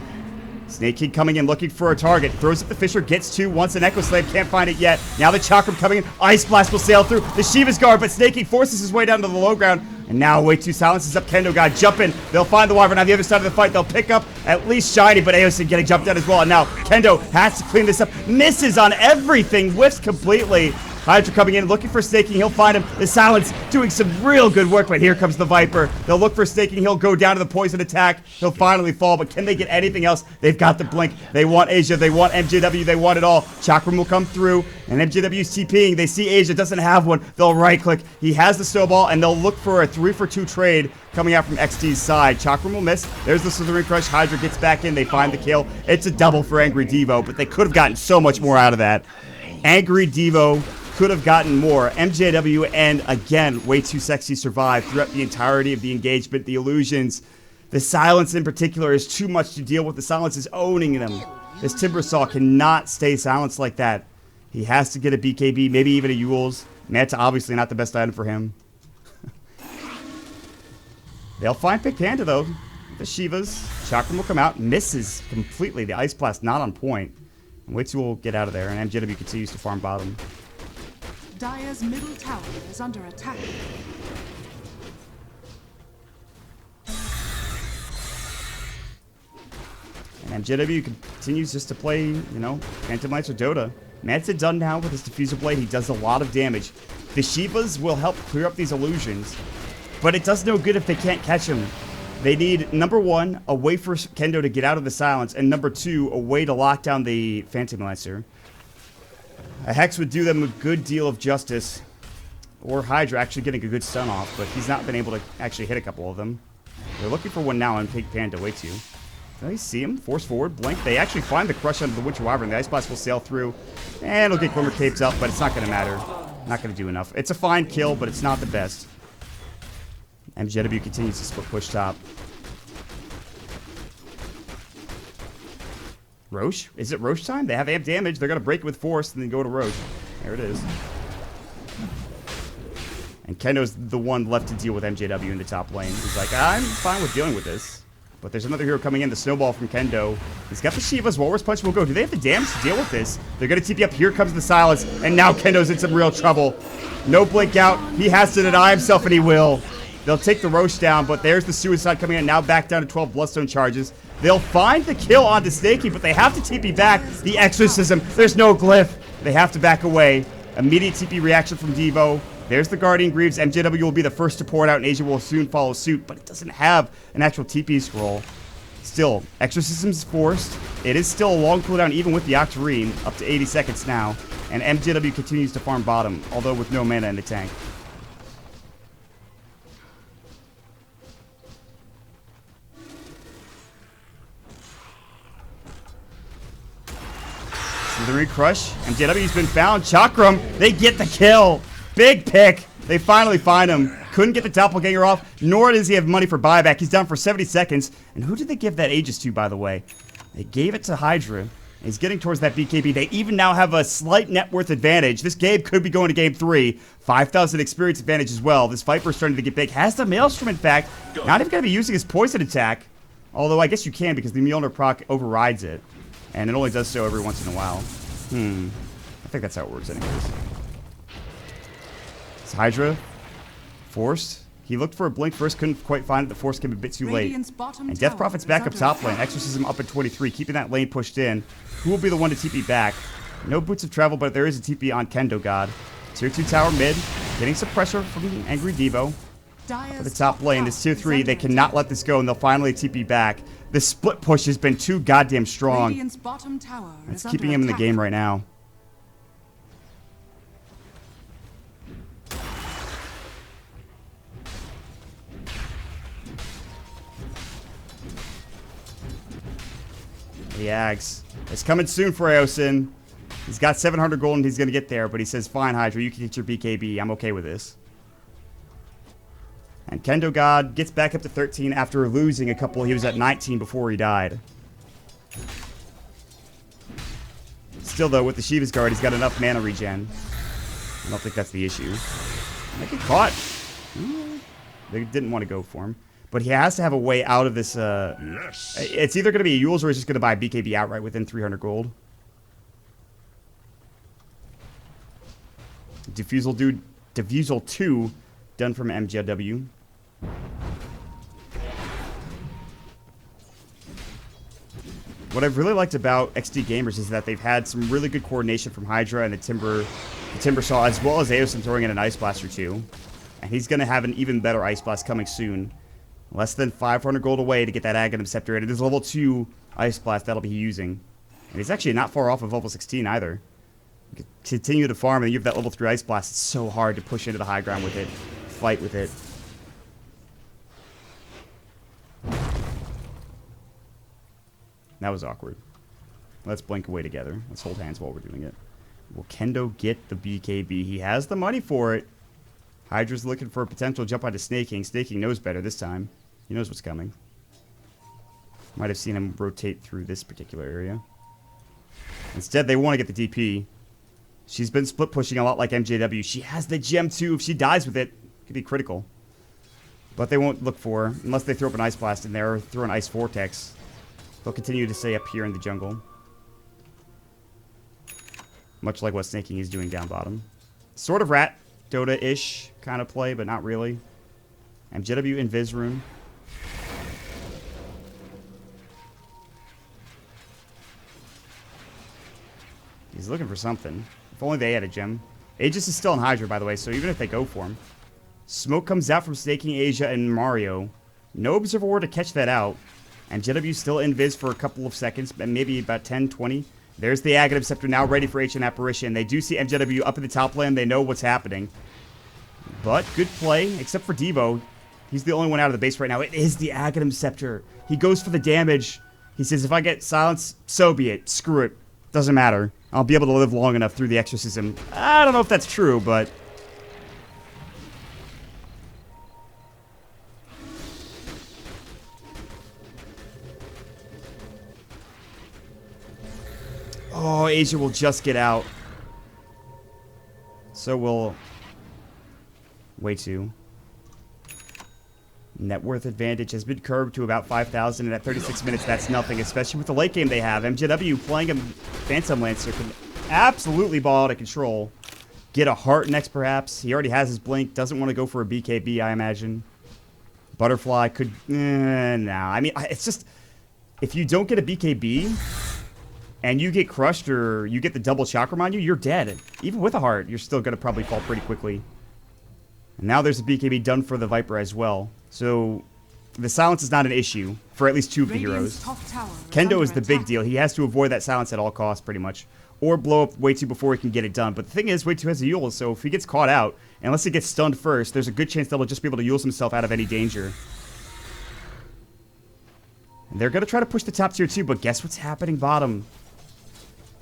Snake King coming in looking for a target. Throws up the Fisher, gets 2, wants an Echo Slave, can't find it yet. Now the Chakram coming in. Ice Blast will sail through the Shiva's Guard, but Snake King forces his way down to the low ground. And now Way 2 silences up Kendo God. Jump in. They'll find the Wyvern on the other side of the fight. They'll pick up at least Shiny, but Aosin getting jumped out as well. And now Kendo has to clean this up. Misses on everything. Whiffs completely. Hydra coming in, looking for staking. He'll find him. The Silence doing some real good work, but here comes the Viper. They'll look for staking. He'll go down to the poison attack. He'll finally fall, but can they get anything else? They've got the blink. They want Asia. They want MJW. They want it all. Chakram will come through, and MJW's TPing. They see Asia doesn't have one. They'll right-click. He has the snowball, and they'll look for a 3-for-2 trade coming out from XD's side. Chakram will miss. There's the Slithering Crush. Hydra gets back in. They find the kill. It's a double for Angry Devo, but they could have gotten so much more out of that. Angry Devo could have gotten more. MJW and, again, Way Too Sexy survived throughout the entirety of the engagement. The illusions, the Silence in particular, is too much to deal with. The Silence is owning them. This Timbersaw cannot stay silenced like that. He has to get a BKB, maybe even a Yule's. Manta obviously not the best item for him. They'll find Pick Panda, though. The Shivas. Chakram will come out. Misses completely. The Ice Blast not on point. And Witsu will get out of there, and MJW continues to farm bottom. Dire's middle tower is under attack. And MJW continues just to play, you know, Phantom Lights or Dota. Manta done now with his Diffusal Blade. He does a lot of damage. The Shivas will help clear up these illusions, but it does no good if they can't catch him. They need, number one, a way for Kendo to get out of the Silence, and number two, a way to lock down the Phantom Lancer. A Hex would do them a good deal of justice, or Hydra actually getting a good stun off, but he's not been able to actually hit a couple of them. They're looking for one now, and Pink Panda way too. They see him, force forward, blink. They actually find the Crush under the Winter Wyvern. The Ice Blast will sail through, and it'll get Glimmer Capes up, but it's not going to matter. Not going to do enough. It's a fine kill, but it's not the best. MJW continues to split push top. Roche? Is it Roche time? They have amp damage. They're going to break it with force and then go to Roche. There it is. And Kendo's the one left to deal with MJW in the top lane. He's like, I'm fine with dealing with this. But there's another hero coming in, the Snowball from Kendo. He's got the Shiva's Walrus Punch will go. Do they have the damage to deal with this? They're going to TP up. Here comes the Silence. And now Kendo's in some real trouble. No blink out. He has to deny himself, and he will. They'll take the Roche down, but there's the Suicide coming in. Now back down to 12 Bloodstone charges. They'll find the kill onto Snaky, but they have to TP back. The Exorcism. There's no glyph. They have to back away. Immediate TP reaction from Devo. There's the Guardian Greaves. MJW will be the first to pour it out, and Asia will soon follow suit, but it doesn't have an actual TP scroll. Still, Exorcism's forced. It is still a long cooldown, even with the Octarine, up to 80 seconds now. And MJW continues to farm bottom, although with no mana in the tank. Slithering Crush. MJW's been found. Chakram, they get the kill. Big pick. They finally find him. Couldn't get the Doppelganger off, nor does he have money for buyback. He's down for 70 seconds. And who did they give that Aegis to, by the way? They gave it to Hydra. He's getting towards that BKB. They even now have a slight net worth advantage. This game could be going to game 3. 5,000 experience advantage as well. This Viper's starting to get big. Has the Maelstrom, in fact. Not even going to be using his poison attack. Although I guess you can because the Mjolnir proc overrides it. And it only does so every once in a while. I think that's how it works anyways. It's Hydra. Forced. He looked for a blink first, couldn't quite find it. The force came a bit too late. And Death Prophet's back up top lane. Exorcism up at 23, keeping that lane pushed in. Who will be the one to TP back? No Boots of Travel, but there is a TP on Kendo God. Tier 2 tower mid. Getting some pressure from Angry Devo. For the top lane, this Tier 3, they cannot let this go, and they'll finally TP back. The split push has been too goddamn strong. It's keeping him in the game right now. The Ags. It's coming soon for Eosin. He's got 700 gold and he's going to get there, but he says, fine, Hydra, you can get your BKB. I'm okay with this. And Kendo God gets back up to 13 after losing a couple. He was at 19 before he died. Still, though, with the Shiva's Guard, he's got enough mana regen. I don't think that's the issue. They get caught. They didn't want to go for him. But he has to have a way out of this. Yes. It's either going to be a Yule's or he's just going to buy BKB outright within 300 gold. Diffusal 2 done from MJW. What I've really liked about XDGamers is that they've had some really good coordination from Hydra and the Timber the Timber Saw, as well as Aosin throwing in an Ice Blast or two. And he's going to have an even better Ice Blast coming soon. Less than 500 gold away to get that Aghanim Scepter, and it is level 2 Ice Blast that'll be using. And he's actually not far off of level 16 either. You can continue to farm, and you have that level 3 Ice Blast. It's so hard to push into the high ground with it, fight with it. That was awkward. Let's blink away together. Let's hold hands while we're doing it. Will Kendo get the BKB? He has the money for it. Hydra's looking for a potential jump onto Snaking. Snaking knows better this time. He knows what's coming. Might have seen him rotate through this particular area. Instead, they want to get the DP. She's been split pushing a lot like MJW. She has the gem too. If she dies with it, it could be critical. But they won't look for her unless they throw up an Ice Blast in there or throw an Ice Vortex. They'll continue to stay up here in the jungle. Much like what Snaking is doing down bottom. Sort of rat, Dota-ish kind of play, but not really. MJW Invis Rune. He's looking for something. If only they had a gem. Aegis is still in Hydra, by the way, so even if they go for him. Smoke comes out from Snaking Asia and Mario. No Observer Ward to catch that out. And JW still invis for a couple of seconds, maybe about 10, 20. There's the Aghanim Scepter now ready for Ancient Apparition. They do see MJW up in the top lane. They know what's happening. But good play, except for Devo. He's the only one out of the base right now. It is the Aghanim Scepter. He goes for the damage. He says, if I get silence, so be it. Screw it. Doesn't matter. I'll be able to live long enough through the exorcism. I don't know if that's true, but... Oh, Asia will just get out. So will... Way too. Net worth advantage has been curbed to about 5,000, and at 36 minutes, that's nothing, especially with the late game they have. MJW playing a Phantom Lancer can absolutely ball out of control. Get a heart next, perhaps. He already has his blink. Doesn't want to go for a BKB, I imagine. Butterfly could... nah. I mean, it's just... If you don't get a BKB... and you get crushed or you get the double chakram on you, you're dead. Even with a heart, you're still going to probably fall pretty quickly. And now there's a BKB done for the Viper as well. So the silence is not an issue for at least two of the heroes. Kendo is the big deal. He has to avoid that silence at all costs, pretty much. Or blow up Way 2 before he can get it done. But the thing is, Way 2 has a Eul, so if he gets caught out, unless he gets stunned first, there's a good chance that he'll just be able to Eul himself out of any danger. And they're going to try to push the top tier 2, but guess what's happening bottom?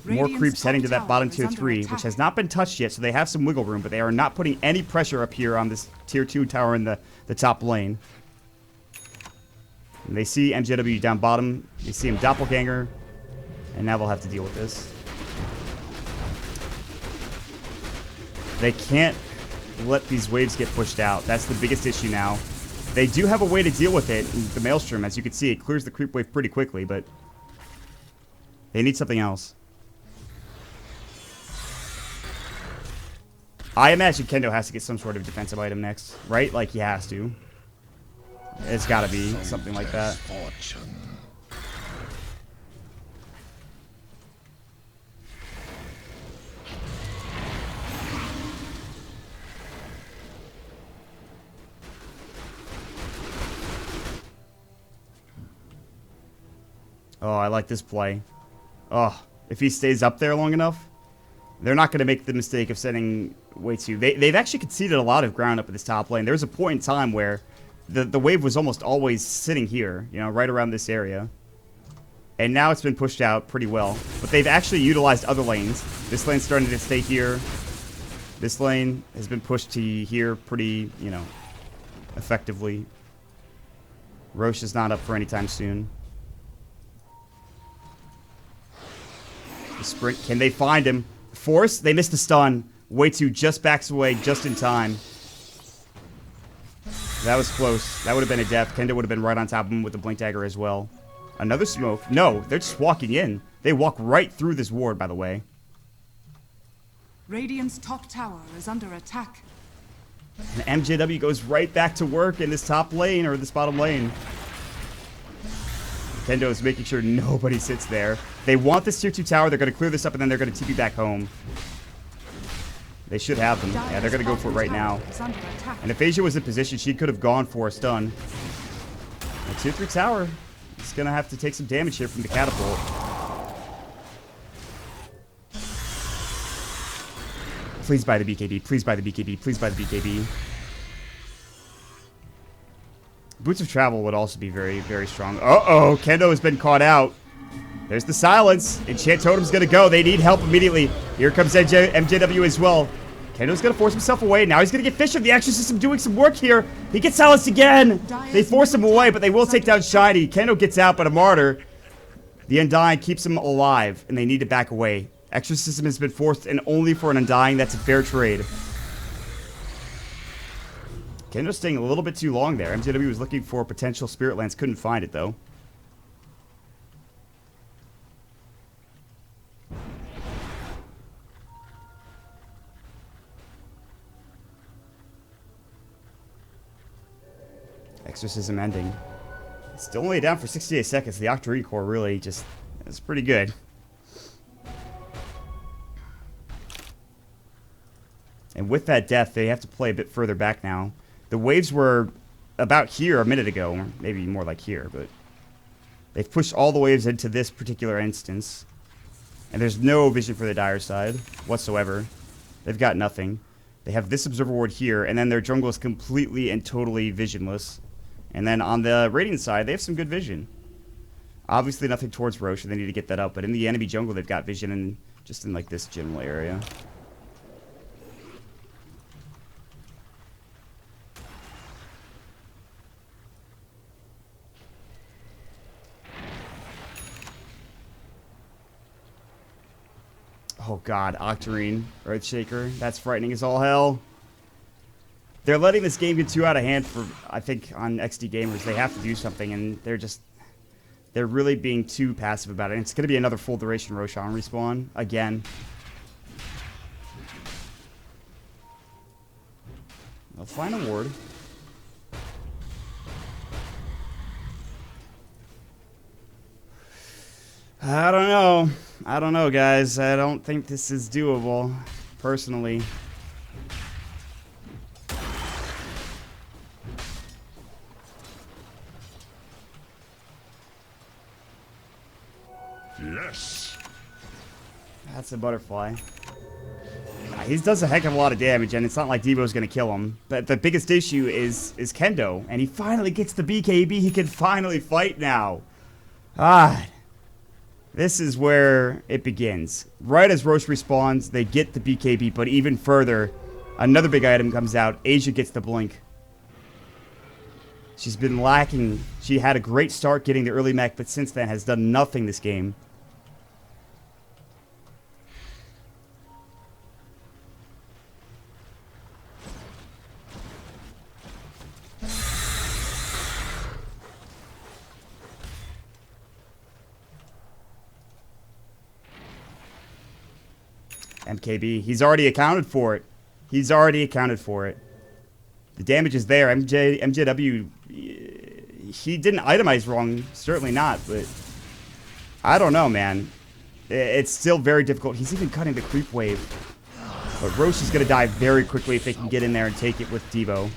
More creeps heading to that bottom tier 3, which has not been touched yet, so they have some wiggle room, but they are not putting any pressure up here on this tier 2 tower in the top lane. And they see MJW down bottom, they see him Doppelganger, and now they'll have to deal with this. They can't let these waves get pushed out. That's the biggest issue now. They do have a way to deal with it. The Maelstrom, as you can see, it clears the creep wave pretty quickly, but they need something else. I imagine Kendo has to get some sort of defensive item next, right? Like, he has to. It's gotta be something like that. Oh, I like this play. Oh, if he stays up there long enough, they're not going to make the mistake of sending Way 2. They've actually conceded a lot of ground up at this top lane. There was a point in time where the wave was almost always sitting here, you know, right around this area. And now it's been pushed out pretty well. But they've actually utilized other lanes. This lane's starting to stay here. This lane has been pushed to here pretty, you know, effectively. Roche is not up for any time soon. The sprint, can they find him? Force, they missed the stun. Way 2 just backs away just in time. That was close. That would have been a death. Kendo would have been right on top of him with the Blink Dagger as well. Another smoke. No, they're just walking in. They walk right through this ward, by the way. Radiant's top tower is under attack. And MJW goes right back to work in this top lane, or this bottom lane. Kendo is making sure nobody sits there. They want this tier 2 tower. They're going to clear this up, and then they're going to TP back home. They should have them. Yeah, they're going to go for it right now. And if Asia was in position, she could have gone for a stun. The 2-3 tower is going to have to take some damage here from the catapult. Please buy the BKB. Please buy the BKB. Please buy the BKB. Boots of Travel would also be very, very strong. Uh-oh. Kendo has been caught out. There's the silence. Enchant Totem's going to go. They need help immediately. Here comes MJW as well. Kendo's going to force himself away. Now he's going to get Fisher. The Exorcism doing some work here. He gets silenced again. They force him away, but they will take down Shiny. Kendo gets out, but a Martyr. The Undying keeps him alive, and they need to back away. Exorcism has been forced, and only for an Undying. That's a fair trade. Kendo's staying a little bit too long there. MJW was looking for potential Spirit Lands. Couldn't find it, though. Exorcism ending. Still only down for 68 seconds. The Octarine Core really just is pretty good. And with that death, they have to play a bit further back now. The waves were about here a minute ago, or maybe more like here, but they've pushed all the waves into this particular instance. And there's no vision for the Dire side whatsoever. They've got nothing. They have this Observer Ward here, and then their jungle is completely and totally visionless. And then on the Radiant side, they have some good vision. Obviously nothing towards Roche, and they need to get that up. But in the enemy jungle, they've got vision in just in like this general area. Oh god, Octarine, Earthshaker. That's frightening as all hell. They're letting this game get too out of hand for, I think, on XDGamers. They have to do something, and they're really being too passive about it. And it's going to be another full duration Roshan respawn again. They'll find a ward. I don't know. I don't know, guys. I don't think this is doable, personally. Yes. That's a butterfly. He does a heck of a lot of damage, and it's not like Devo's going to kill him. But the biggest issue is Kendo, and he finally gets the BKB. He can finally fight now. God. This is where it begins. Right as Roche respawns, they get the BKB, but even further, another big item comes out. Asia gets the blink. She's been lacking. She had a great start getting the early mech, but since then has done nothing this game. MKB. He's already accounted for it. He's already accounted for it. The damage is there. MJW, he didn't itemize wrong. Certainly not, but I don't know, man. It's still very difficult. He's even cutting the creep wave. But Roche is going to die very quickly if they can get in there and take it with Devo.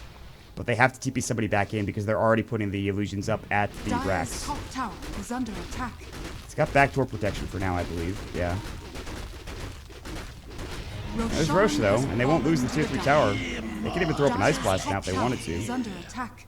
But they have to TP somebody back in because they're already putting the illusions up at the racks. Top tower is under attack. It's got backdoor protection for now, I believe. Yeah. There's Roche, though, and they won't lose the tier 3 tower. They can even throw up an Ice Blast now if they wanted to. Under attack.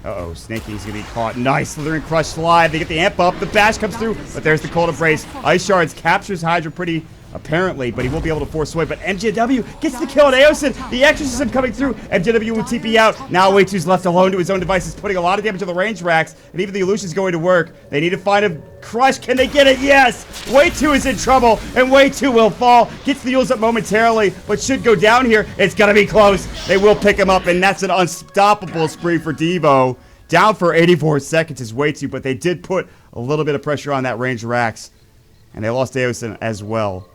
Uh-oh, Snaky's gonna be caught. Nice, Slithering Crush Slide. They get the amp up. The bash comes through, but there's the Cold Embrace. Ice Shards captures Hydra pretty apparently, but he won't be able to force away. But MJW gets the kill on Aosin. The Exorcism coming through. MJW will TP out. Now Way2's left alone to his own devices, putting a lot of damage on the range racks, and even the illusion's going to work. They need to find a crush. Can they get it? Yes! Way2 is in trouble, and Way2 will fall. Gets the Yules up momentarily, but should go down here. It's gonna be close. They will pick him up, and that's an unstoppable spree for Devo. Down for 84 seconds is Way2, but they did put a little bit of pressure on that range racks, and they lost Aosin as well.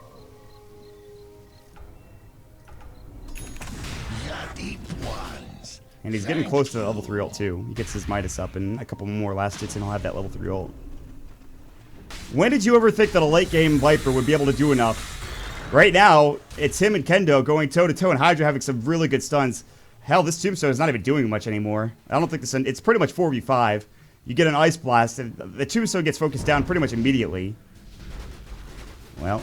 And he's getting close to the level 3 ult too. He gets his Midas up and a couple more last hits and he'll have that level 3 ult. When did you ever think that a late game Viper would be able to do enough? Right now, it's him and Kendo going toe-to-toe, and Hydra having some really good stuns. Hell, this Tombstone is not even doing much anymore. I don't think it's pretty much 4v5. You get an Ice Blast, and the Tombstone gets focused down pretty much immediately. Well,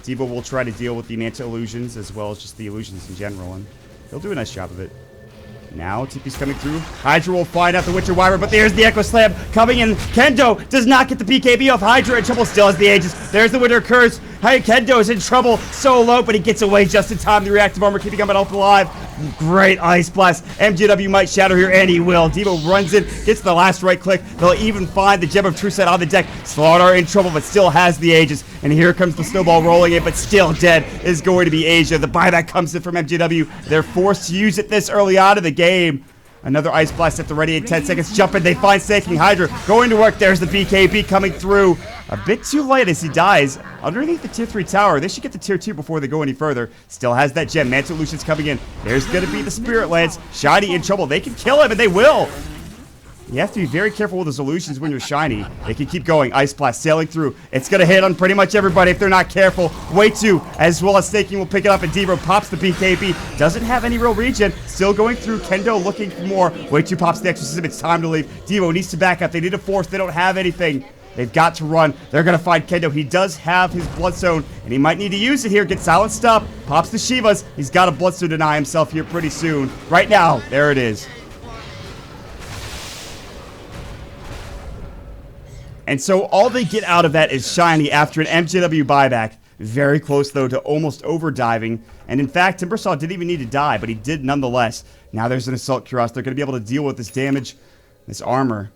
Devo will try to deal with the Manta illusions, as well as just the illusions in general, and he'll do a nice job of it. Now, TP's coming through. Hydra will find out the Witcher Wyvern, but there's the Echo Slam coming in. Kendo does not get the BKB off. Hydra in trouble, still has the Aegis. There's the Winter Curse. Hey, Kendo is in trouble, so low, but he gets away just in time. The reactive armor keeping him alive. Great Ice Blast. MJW might shatter here, and he will. Devo runs in, gets the last right click. They'll even find the Gem of True Sight on the deck. Slardar in trouble, but still has the Aegis. And here comes the snowball rolling in, but still dead is going to be Asia. The buyback comes in from MJW. They're forced to use it this early on in the game. Another Ice Blast at the ready in 10 seconds. Jump in, they find Snaking. Hydra going to work. There's the BKB coming through. A bit too late as he dies underneath the tier 3 tower. They should get to tier 2 before they go any further. Still has that gem. Manta Illusion's coming in. There's going to be the Spirit Lance. Shiny in trouble. They can kill him, and they will. You have to be very careful with those illusions when you're shiny. They can keep going. Ice Blast sailing through. It's going to hit on pretty much everybody if they're not careful. Way 2, as well as Snaking will pick it up, and Devo pops the BKB. Doesn't have any real regen. Still going through. Kendo looking for more. Way 2 pops the Exorcism. It's time to leave. Devo needs to back up. They need a force. They don't have anything. They've got to run. They're going to find Kendo. He does have his Bloodstone, and he might need to use it here. Get silenced up. Pops the Shivas. He's got a Bloodstone deny himself here pretty soon. Right now, there it is. And so all they get out of that is shiny after an MJW buyback. Very close, though, to almost overdiving. And in fact, Timbersaw didn't even need to die, but he did nonetheless. Now there's an Assault Cuirass. They're going to be able to deal with this damage, this armor.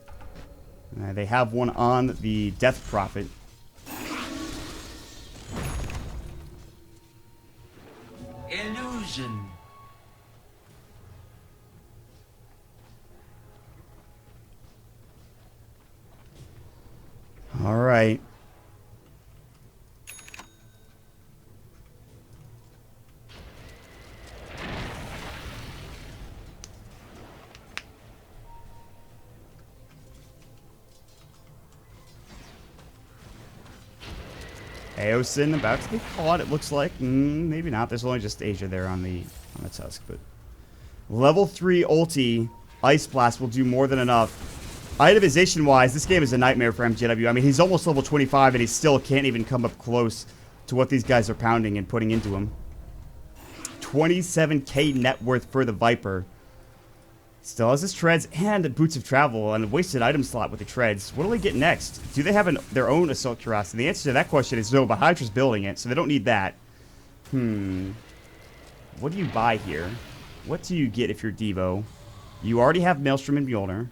They have one on the Death Prophet. Illusion. All right. Eosin about to be caught, it looks like. Maybe not. There's only just Asia there on the Tusk, but level 3 ulti Ice Blast will do more than enough. Itemization-wise, this game is a nightmare for MJW. I mean, he's almost level 25, and he still can't even come up close to what these guys are pounding and putting into him. 27k net worth for the Viper. Still has his treads and Boots of Travel and a wasted item slot with the treads. What do they get next? Do they have their own Assault Cuirass? And the answer to that question is no, but Hydra's building it, so they don't need that. What do you buy here? What do you get if you're Devo? You already have Maelstrom and Mjolnir.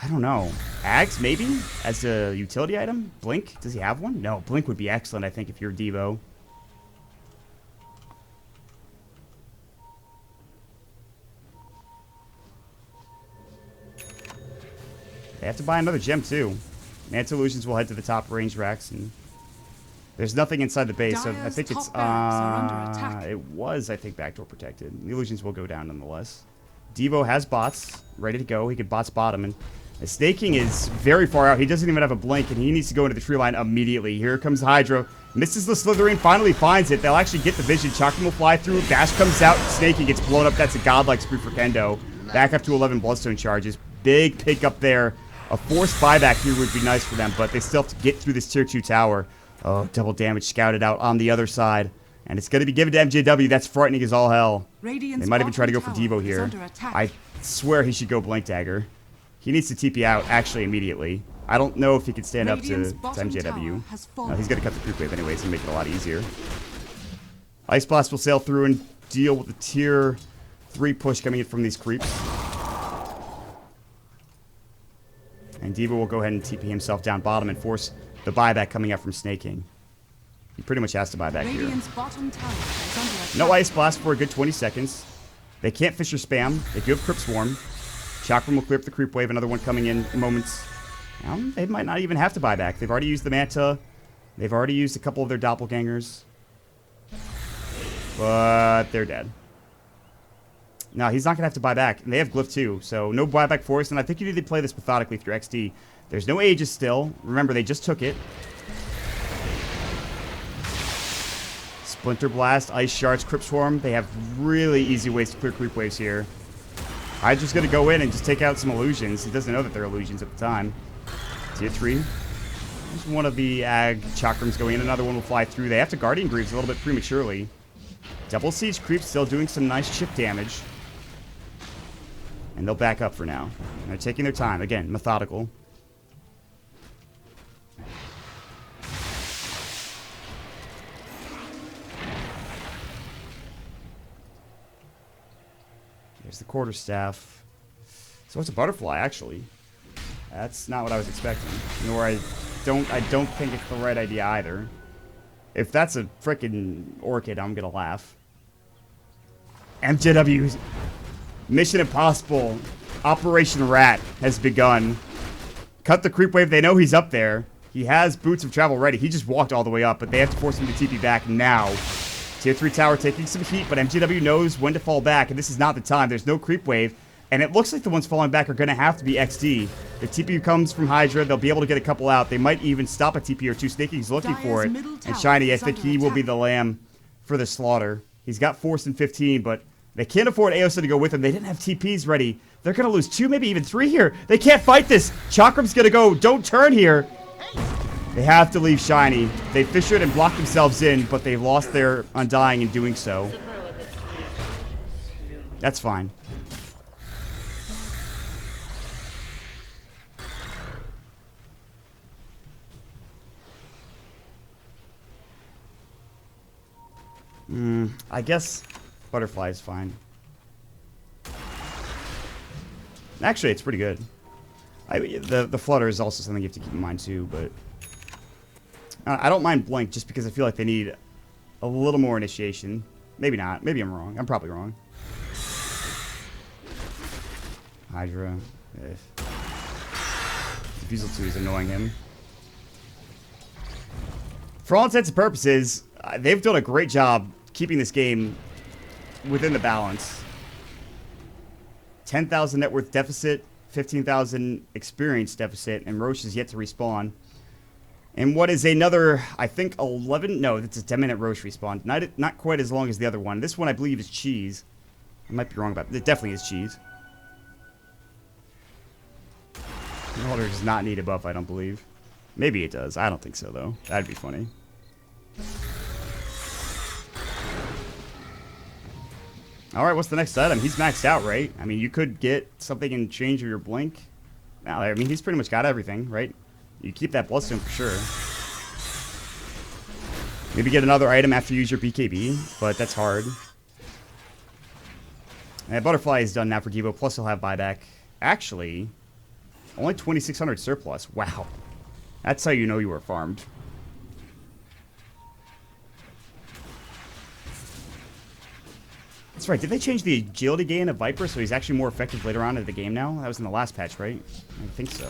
I don't know. Ags, maybe? As a utility item? Blink? Does he have one? No, Blink would be excellent, I think, if you're Devo. They have to buy another gem, too. Manta Illusions will head to the top range racks, and there's nothing inside the base, so I think it's, it was, I think, backdoor protected. The Illusions will go down nonetheless. Devo has bots ready to go. He could bots bottom, and the Snaking is very far out. He doesn't even have a blink, and he needs to go into the tree line immediately. Here comes Hydra. Misses the Slithering, finally finds it. They'll actually get the vision. Chakram will fly through. Bash comes out. Snaking gets blown up. That's a godlike spree for Kendo. Back up to 11 Bloodstone charges. Big pick up there. A forced buyback here would be nice for them, but they still have to get through this tier 2 tower. Oh, double damage scouted out on the other side. And it's going to be given to MJW. That's frightening as all hell. They might even try to go for Devo here. I swear he should go Blank Dagger. He needs to TP out, actually, immediately. I don't know if he can stand up to MJW. No, he's going to cut the creep wave anyways and make it a lot easier. Ice Blast will sail through and deal with the tier 3 push coming in from these creeps. And Devo will go ahead and TP himself down bottom and force the buyback coming out from Snaking. He pretty much has to buy back here. No Ice Blast for a good 20 seconds. They can't Fisher spam. They do have Crypt Swarm. Chakram will clear up the creep wave. Another one coming in moments. They might not even have to buy back. They've already used the Manta. They've already used a couple of their doppelgangers. But they're dead. No, he's not going to have to buy back. And they have Glyph too, so no buyback for us. And I think you need to play this methodically if you're XD. There's no Aegis still. Remember, they just took it. Splinter Blast, Ice Shards, Crypt Swarm. They have really easy ways to clear creep waves here. Hydra's going to go in and just take out some illusions. He doesn't know that they're illusions at the time. Tier 3. There's one of the Ag Chakrams going in. Another one will fly through. They have to Guardian Greaves a little bit prematurely. Double Siege Creep still doing some nice chip damage. And they'll back up for now. And they're taking their time. Again, methodical. There's the quarterstaff. So it's a butterfly, actually. That's not what I was expecting. Nor I don't think it's the right idea either. If that's a frickin' orchid, I'm gonna laugh. MJW Mission Impossible Operation Rat has begun. Cut the creep wave. They know he's up there. He has Boots of Travel ready. He just walked all the way up, but they have to force him to TP back now. Tier 3 tower taking some heat, but MJW knows when to fall back, and this is not the time. There's no creep wave, and it looks like the ones falling back are going to have to be XD. If TP comes from Hydra, they'll be able to get a couple out. They might even stop a TP or two. Snaky's looking for it, and Shiny, I think he will be the lamb for the slaughter. He's got Force in 15, but they can't afford Aosa to go with him. They didn't have TPs ready. They're going to lose 2, maybe even 3 here. They can't fight this. Chakram's going to go. Don't turn here. They have to leave Shiny. They fissured and blocked themselves in, but they lost their Undying in doing so. That's fine. I guess Butterfly is fine. Actually, it's pretty good. The Flutter is also something you have to keep in mind too, but I don't mind Blink just because I feel like they need a little more initiation. Maybe not. Maybe I'm wrong. I'm probably wrong. Hydra. Diffusal 2 is annoying him. For all intents and purposes, they've done a great job keeping this game within the balance. 10,000 net worth deficit, 15,000 experience deficit, and Roche is yet to respawn. And what is another, I think, 11? No, that's a 10-minute Roche respawn. Not quite as long as the other one. This one, I believe, is Cheese. I might be wrong about it. It definitely is Cheese. Water does not need a buff, I don't believe. Maybe it does. I don't think so, though. That'd be funny. Alright, what's the next item? He's maxed out, right? I mean, you could get something in change of your Blink. Now, I mean, he's pretty much got everything, right? You keep that Bloodstone for sure. Maybe get another item after you use your BKB, but that's hard. And Butterfly is done now for Gibo, plus he'll have buyback. Actually, only 2,600 surplus. Wow. That's how you know you were farmed. That's right. Did they change the agility gain of Viper so he's actually more effective later on in the game now? That was in the last patch, right? I think so.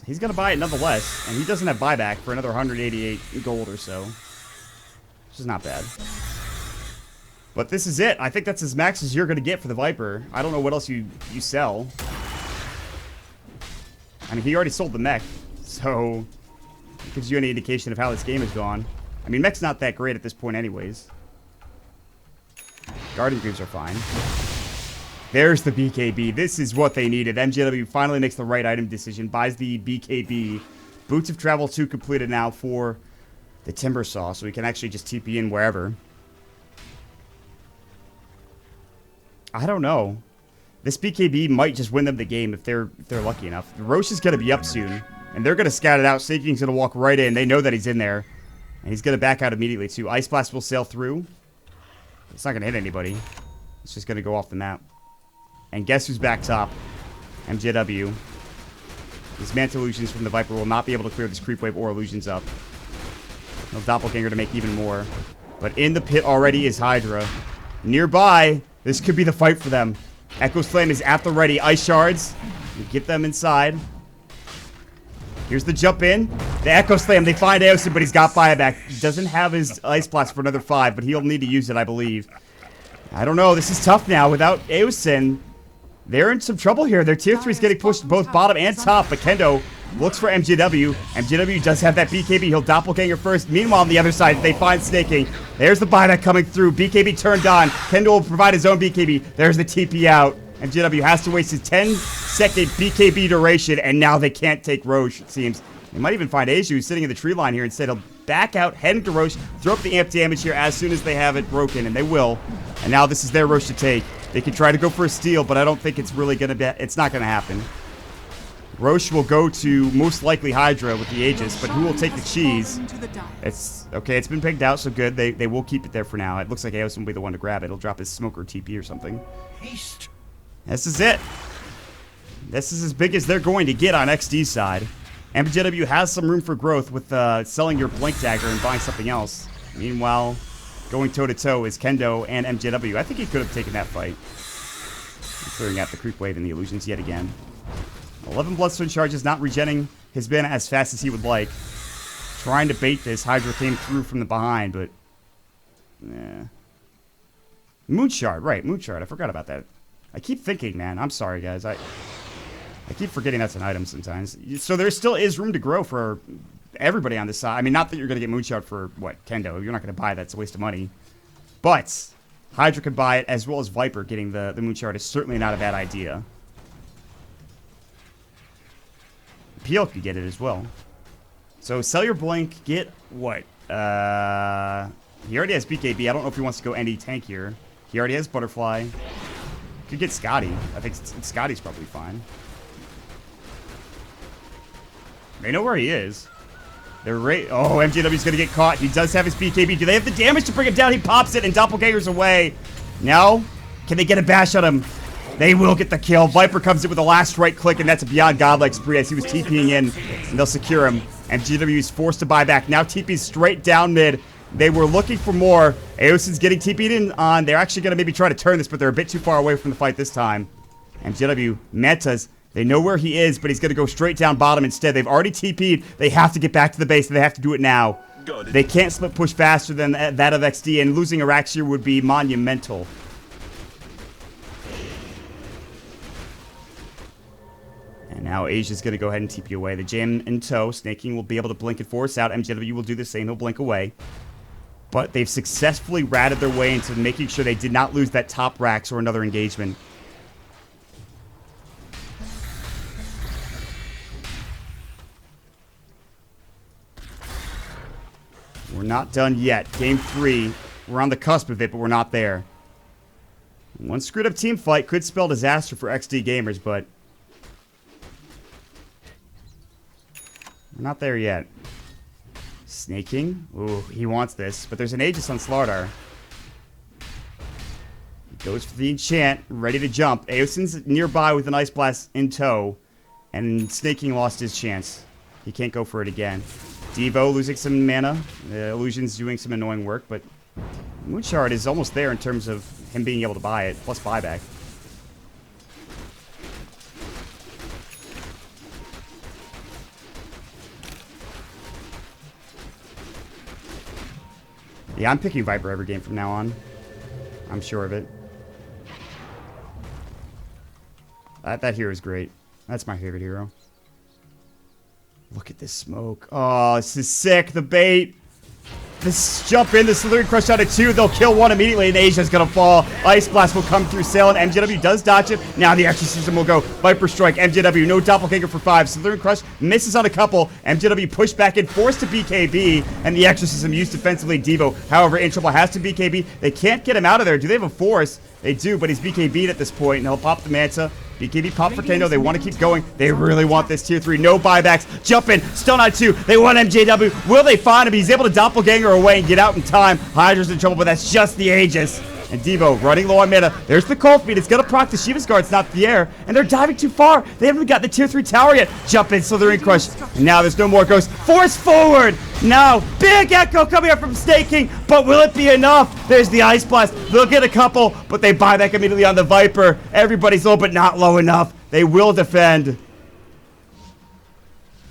He's going to buy it nonetheless, and he doesn't have buyback for another 188 gold or so. Which is not bad. But this is it. I think that's as max as you're going to get for the Viper. I don't know what else you sell. I mean, he already sold the mech, so it gives you any indication of how this game has gone. I mean, mech's not that great at this point anyways. Guardian Greaves are fine. There's the BKB. This is what they needed. MJW finally makes the right item decision, buys the BKB. Boots of Travel 2 completed now for the Timber Saw, so we can actually just TP in wherever. I don't know. This BKB might just win them the game if they're lucky enough. Roche is going to be up soon, and they're going to scout it out. Seiking's going to walk right in. They know that he's in there, and he's going to back out immediately too. Ice Blast will sail through. It's not going to hit anybody. It's just going to go off the map. And guess who's back top? MJW. These Manta Illusions from the Viper will not be able to clear this creep wave or illusions up. No Doppelganger to make even more. But in the pit already is Hydra. Nearby, this could be the fight for them. Echo's Flame is at the ready. Ice Shards. You get them inside. Here's the jump in. The Echo Slam. They find Aosin, but he's got buyback. He doesn't have his Ice Blast for another 5, but he'll need to use it, I believe. I don't know. This is tough now. Without Aosin, they're in some trouble here. Their tier 3 is getting pushed both bottom and top, but Kendo looks for MJW. MJW does have that BKB. He'll doppelganger first. Meanwhile, on the other side, they find Snaking. There's the buyback coming through. BKB turned on. Kendo will provide his own BKB. There's the TP out. MJW has to waste his 10-second BKB duration, and now they can't take Roche, it seems. They might even find Asia, who's sitting in the tree line here. Instead, he'll back out, head into Roche, throw up the amp damage here as soon as they have it broken, and they will. And now this is their Roche to take. They can try to go for a steal, but I don't think it's really going to be... It's not going to happen. Roche will go to most likely Hydra with the Aegis, but who will take the cheese? It's okay, it's been picked out, so good. They will keep it there for now. It looks like Eos will be the one to grab it. He'll drop his smoke or TP or something. Haste. This is it. This is as big as they're going to get on XD's side. MJW has some room for growth with selling your Blink Dagger and buying something else. Meanwhile, going toe-to-toe is Kendo and MJW. I think he could have taken that fight. Clearing out the creep wave and the illusions yet again. 11 Bloodstone charges, not regenning his mana as fast as he would like. Trying to bait this. Hydra came through from the behind, but... Moonshard, right, Moonshard. I forgot about that. I keep thinking, man. I'm sorry, guys. I keep forgetting that's an item sometimes. So there still is room to grow for everybody on this side. I mean, not that you're going to get Moonshard for, what, Kendo. You're not going to buy that. It's a waste of money. But Hydra could buy it, as well as Viper getting the Moonshard is certainly not a bad idea. PL could get it as well. So sell your Blink, get what? He already has BKB. I don't know if he wants to go any tank here. He already has Butterfly. Could get Scotty. I think Scotty's probably fine. They know where he is. They're oh, MJW's gonna get caught. He does have his BKB. Do they have the damage to bring him down? He pops it and doppelgangers away. Now, can they get a bash on him? They will get the kill. Viper comes in with the last right click, and that's a beyond godlike spree as he was TPing in, and they'll secure him. MJW is forced to buy back. Now TP's straight down mid. They were looking for more. Aosin's getting TP'd in on. They're actually going to maybe try to turn this, but they're a bit too far away from the fight this time. MJW, Mantas, they know where he is, but he's going to go straight down bottom instead. They've already TP'd. They have to get back to the base, and they have to do it now. They can't split push faster than that of XD, and losing Araxir would be monumental. And now Asia's going to go ahead and TP away. The jam in tow. Snaking will be able to blink and force out. MJW will do the same. He'll blink away. But they've successfully ratted their way into making sure they did not lose that top Rax or another engagement. We're not done yet. Game 3. We're on the cusp of it, but we're not there. One screwed up team fight could spell disaster for XDGamers, but we're not there yet. Snaking. Ooh, he wants this. But there's an Aegis on Slardar. He goes for the enchant, ready to jump. Aosin's nearby with an Ice Blast in tow. And Snaking lost his chance. He can't go for it again. Devo losing some mana. Illusion's doing some annoying work, but Moonshard is almost there in terms of him being able to buy it, plus buyback. Yeah, I'm picking Viper every game from now on. I'm sure of it. That hero is great. That's my favorite hero. Look at this smoke. Oh, this is sick. The bait. This jump in. The Slithering Crush out of 2. They'll kill one immediately, and Asia's going to fall. Ice Blast will come through Sail, and MJW does dodge it. Now the Exorcism will go. Viper Strike. MJW. No Doppelganger for 5. Slithering Crush misses on a couple. MJW pushed back in, forced to BKB, and the Exorcism used defensively. Devo, however, in trouble, has to BKB. They can't get him out of there. Do they have a force? They do, but he's BKB'd at this point, and he'll pop the Manta. BKB pop for Kendo. They want to keep going. They really want this tier 3. No buybacks. Jump in. Stun on 2. They want MJW. Will they find him? He's able to doppelganger away and get out in time. Hydra's in trouble, but that's just the Aegis. And Devo running low on mana. There's the cold feed. It's going to proc the Shiva's Guards, not the air. And they're diving too far. They haven't got the tier 3 tower yet. Jump in. Slithering Crush. And now there's no more ghosts. Force forward. Now, big echo coming up from Snaking, but will it be enough? There's the Ice Blast. They'll get a couple, but they buy back immediately on the Viper. Everybody's low, but not low enough. They will defend.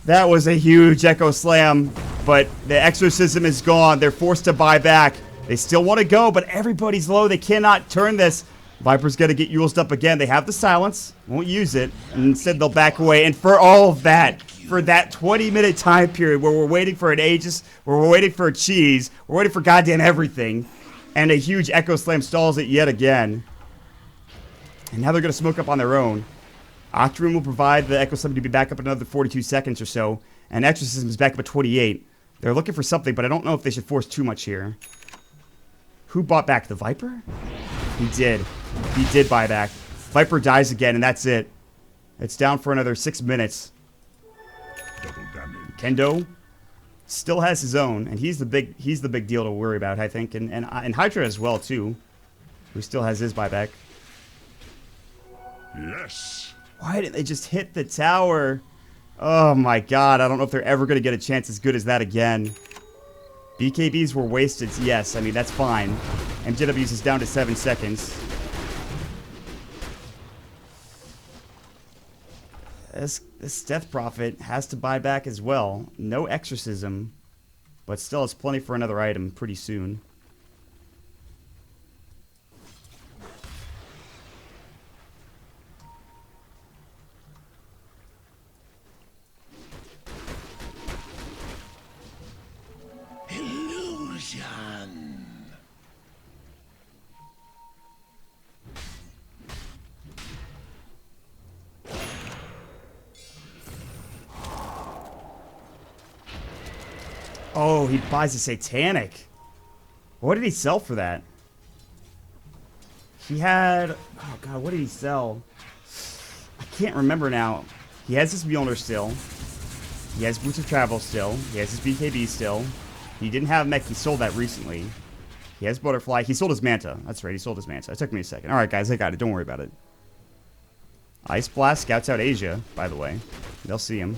That was a huge Echo Slam, but the Exorcism is gone. They're forced to buy back. They still want to go, but everybody's low. They cannot turn this. Viper's going to get Yulesed up again. They have the silence. Won't use it. And instead, they'll back away. And for all of that, for that 20-minute time period where we're waiting for an Aegis, where we're waiting for a cheese, we're waiting for goddamn everything, and a huge Echo Slam stalls it yet again. And now they're going to smoke up on their own. Octarine will provide the Echo Slam to be back up in another 42 seconds or so. And Exorcism is back up at 28. They're looking for something, but I don't know if they should force too much here. Who bought back? The Viper? He did. He did buy back. Viper dies again, and that's it. It's down for another 6 minutes. Kendo still has his own, and he's the big deal to worry about, I think, and Hydra as well too, who still has his buyback. Yes. Why didn't they just hit the tower? Oh my god, I don't know if they're ever going to get a chance as good as that again. BKBs were wasted, yes, I mean, that's fine. MJW's is down to 7 seconds. This Death Prophet has to buy back as well. No Exorcism, but still has plenty for another item pretty soon. Illusion. Oh, he buys a Satanic. What did he sell for that? He had... Oh, God, what did he sell? I can't remember now. He has his Mjolnir still. He has Boots of Travel still. He has his BKB still. He didn't have mech. He sold that recently. He has Butterfly. He sold his Manta. That's right. He sold his Manta. It took me a second. All right, guys. I got it. Don't worry about it. Ice Blast scouts out Asia, by the way. They'll see him.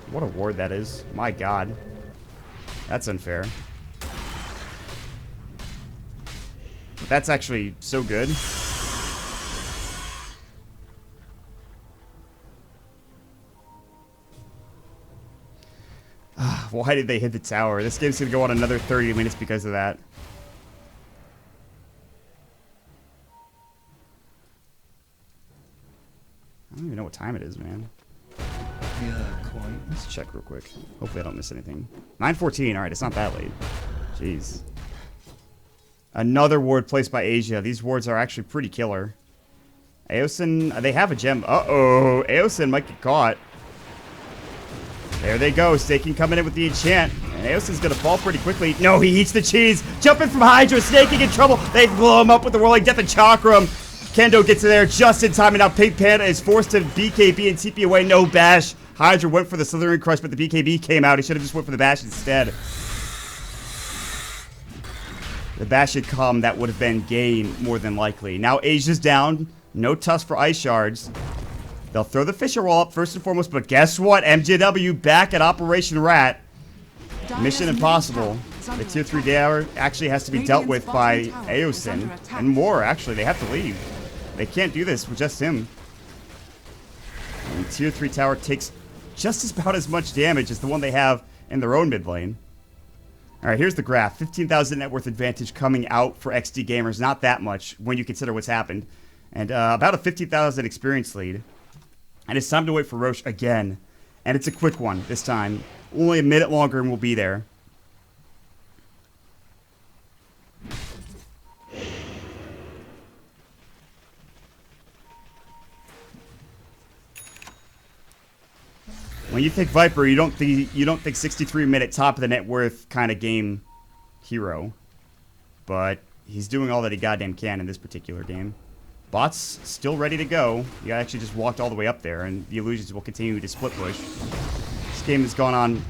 What a ward that is. My god. That's unfair. But that's actually so good. Why did they hit the tower? This game's gonna go on another 30 minutes because of that. I don't even know what time it is, man. Yeah, quite. Let's check real quick. Hopefully I don't miss anything. 9:14. Alright, it's not that late. Jeez. Another ward placed by Asia. These wards are actually pretty killer. Aosin, they have a gem. Uh-oh. Aosin might get caught. There they go. Staking coming in with the enchant. And Aosin's going to fall pretty quickly. No, he eats the cheese. Jumping from Hydra. Staking in trouble. They blow him up with the Rolling Death and Chakram. Kendo gets there just in time. And now Pink Panda is forced to BKB and TP away. No bash. Hydra went for the Slithering Crush, but the BKB came out. He should have just went for the bash instead. The bash had come. That would have been game, more than likely. Now Asia's down. No tusk for Ice Shards. They'll throw the Fisher Roll up first and foremost, but guess what? MJW back at Operation Rat. Mission impossible. The tier 3 tower actually has to be dealt with by Aosin. And more, actually. They have to leave. They can't do this with just him. And tier 3 tower takes just about as much damage as the one they have in their own mid lane. Alright, here's the graph. 15,000 net worth advantage coming out for XDGamers. Not that much when you consider what's happened. And about a 50,000 experience lead. And it's time to wait for Roche again. And it's a quick one this time. Only a minute longer and we'll be there. When you think Viper, you don't think 63-minute top of the net worth kind of game hero. But he's doing all that he goddamn can in this particular game. Bot's still ready to go. He actually just walked all the way up there, and the illusions will continue to split push. This game has gone on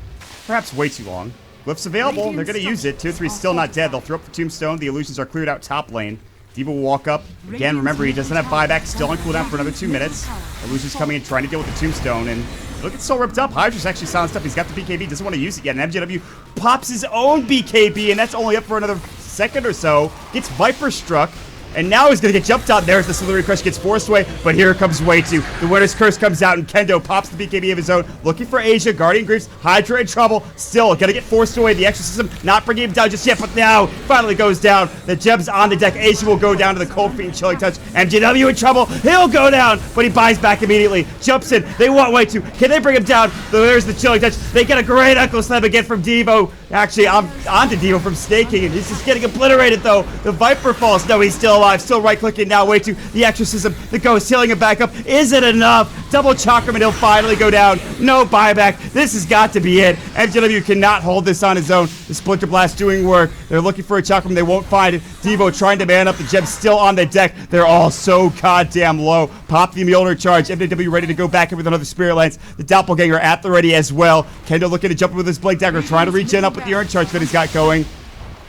perhaps way too long. Glyph's available. They're going to use it. Tier 3 is still not dead. They'll throw up the Tombstone. The illusions are cleared out top lane. Diva will walk up. Again, remember, he doesn't have buyback. Still on cooldown for another 2 minutes. Illusions coming in, trying to deal with the Tombstone, and look, it's so ripped up. Hydra's actually silenced up. He's got the BKB. Doesn't want to use it yet. And MJW pops his own BKB, and that's only up for another second or so. Gets Viper struck. And now he's going to get jumped out. There's the Slither Crush, gets forced away, but here comes Way 2. The Winner's Curse comes out, and Kendo pops the BKB of his own, looking for Asia. Guardian Greaves, Hydra in trouble. Still going to get forced away. The Exorcism not bringing him down just yet, but now finally goes down. The Gem's on the deck. Asia will go down to the Cold Feet and Chilling Touch. MJW in trouble. He'll go down, but he buys back immediately. Jumps in. They want Way 2. Can they bring him down? There's the Chilling Touch. They get a great Echo Slam again from Devo. Actually, I'm onto Devo from Snake King, and he's just getting obliterated, though. The Viper falls. No, he's still alive. Still right-clicking now. Way 2. The Exorcism. The Ghost healing him back up. Is it enough? Double Chakram, and he'll finally go down. No buyback. This has got to be it. MJW cannot hold this on his own. The Splinter Blast doing work. They're looking for a Chakram. They won't find it. Devo trying to man up. The Gem's still on the deck. They're all so goddamn low. Pop the Mjolnir charge. MJW ready to go back in with another Spirit Lance. The Doppelganger at the ready as well. Kendo looking to jump in with his Blade Dagger, trying to regen up with the Urn Charge that he's got going.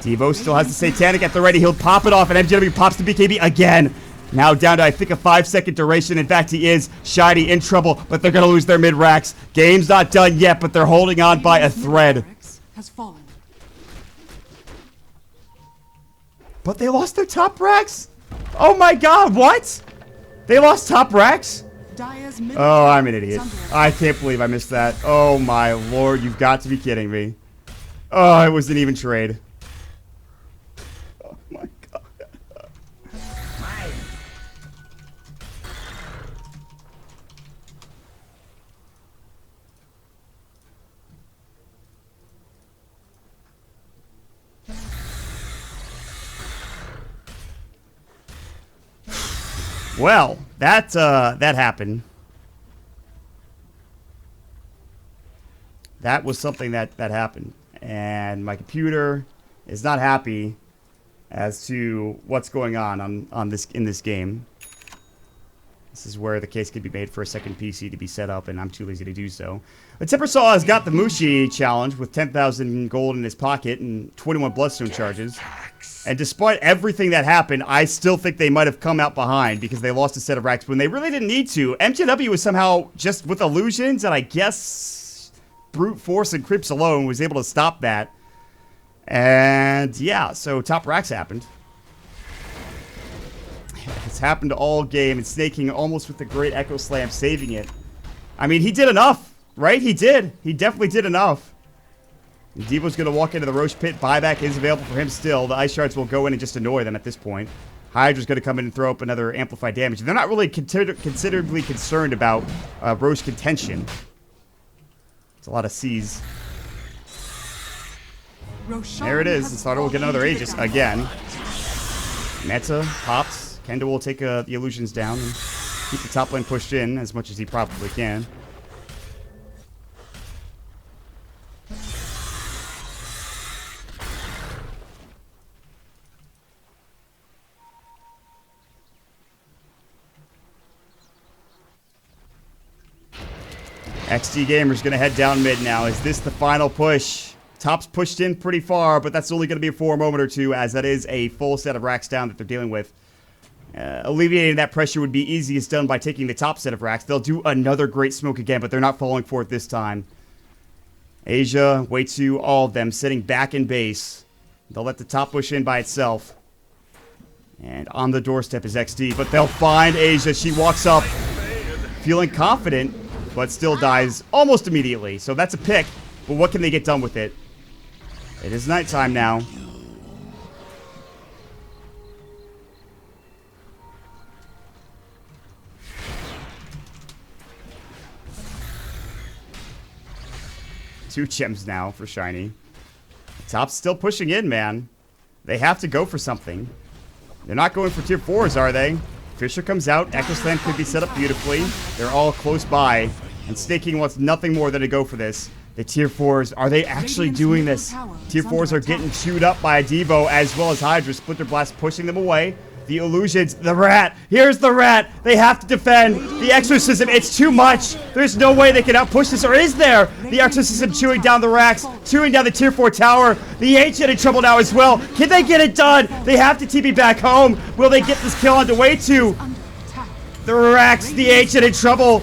Devo still has the Satanic at the ready. He'll pop it off, and MJW pops the BKB again. Now down to, I think, a 5-second duration. In fact, he is. Shiny in trouble, but they're going to lose their mid-racks. Game's not done yet, but they're holding on by a thread. Has fallen. But they lost their top racks? Oh my god, what? They lost top racks? Oh, I'm an idiot. I can't believe I missed that. Oh my lord, you've got to be kidding me. Oh, it was an even trade. Oh my god. Well, that happened. That was something that happened, and my computer is not happy as to what's going on in this game. This is where the case could be made for a second PC to be set up, and I'm too lazy to do so. But Timbersaw has got the Mushi challenge with 10,000 gold in his pocket and 21 Bloodstone charges. And despite everything that happened, I still think they might have come out behind because they lost a set of racks when they really didn't need to. MJW was somehow just with illusions, and I guess brute force and creeps alone was able to stop that. And yeah, so top racks happened. It's happened all game, and Snake King almost with the great Echo Slam saving it. I mean, he did enough, right? He did. He definitely did enough. And Devo's going to walk into the Roche Pit. Buyback is available for him still. The Ice Shards will go in and just annoy them at this point. Hydra's going to come in and throw up another amplified damage. They're not really considerably concerned about Roche contention. It's a lot of C's. There it is. And Sardo will get another Aegis again. Meta pops. Kendo will take the illusions down and keep the top lane pushed in as much as he probably can. XDGamers going to head down mid now. Is this the final push? Top's pushed in pretty far, but that's only going to be for a moment or two, as that is a full set of racks down that they're dealing with. Alleviating that pressure would be easiest done by taking the top set of racks. They'll do another great smoke again, but they're not falling for it this time. Asia, Way 2, all of them sitting back in base. They'll let the top push in by itself. And on the doorstep is XD, but they'll find Asia. She walks up feeling confident, but still dies almost immediately. So that's a pick, but what can they get done with it? It is nighttime now. Two gems now for Shiny. Top's still pushing in, man. They have to go for something. They're not going for tier 4s, are they? Fisher comes out. Echo Slam could be set up beautifully. They're all close by. And Snake King wants nothing more than to go for this. The tier 4s, are they actually doing this? Tier 4s are getting chewed up by Devo as well as Hydra. Splinter Blast pushing them away. The illusions, the rat. Here's the rat. They have to defend. The exorcism, it's too much. There's no way they can outpush this, or is there? The exorcism chewing down the racks, chewing down the tier 4 tower. The Ancient in trouble now as well. Can they get it done? They have to TP back home. Will they get this kill on the way to? The racks, the Ancient in trouble.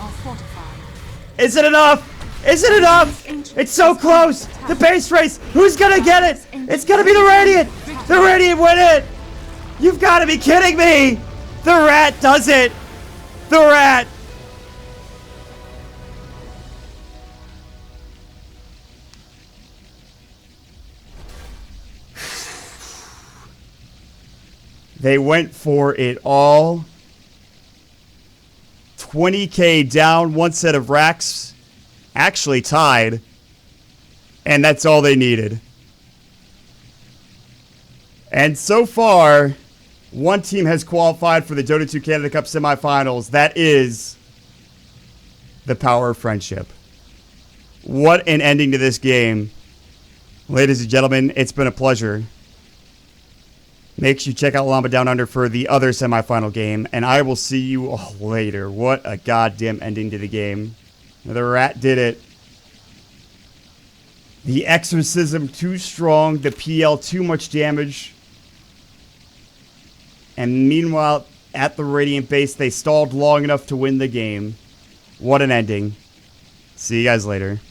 Is it enough? Is it enough? It's so close. The base race, who's gonna get it? It's gonna be the Radiant. The Radiant win it. You've got to be kidding me! The rat does it! The rat! They went for it all. 20k down, one set of racks actually tied. And that's all they needed. And so far, one team has qualified for the Dota 2 Canada Cup semifinals. That is the power of friendship. What an ending to this game. Ladies and gentlemen, it's been a pleasure. Make sure you check out Llama Down Under for the other semifinal game, and I will see you all later. What a goddamn ending to the game. The rat did it. The exorcism too strong, the PL too much damage. And meanwhile, at the Radiant base, they stalled long enough to win the game. What an ending. See you guys later.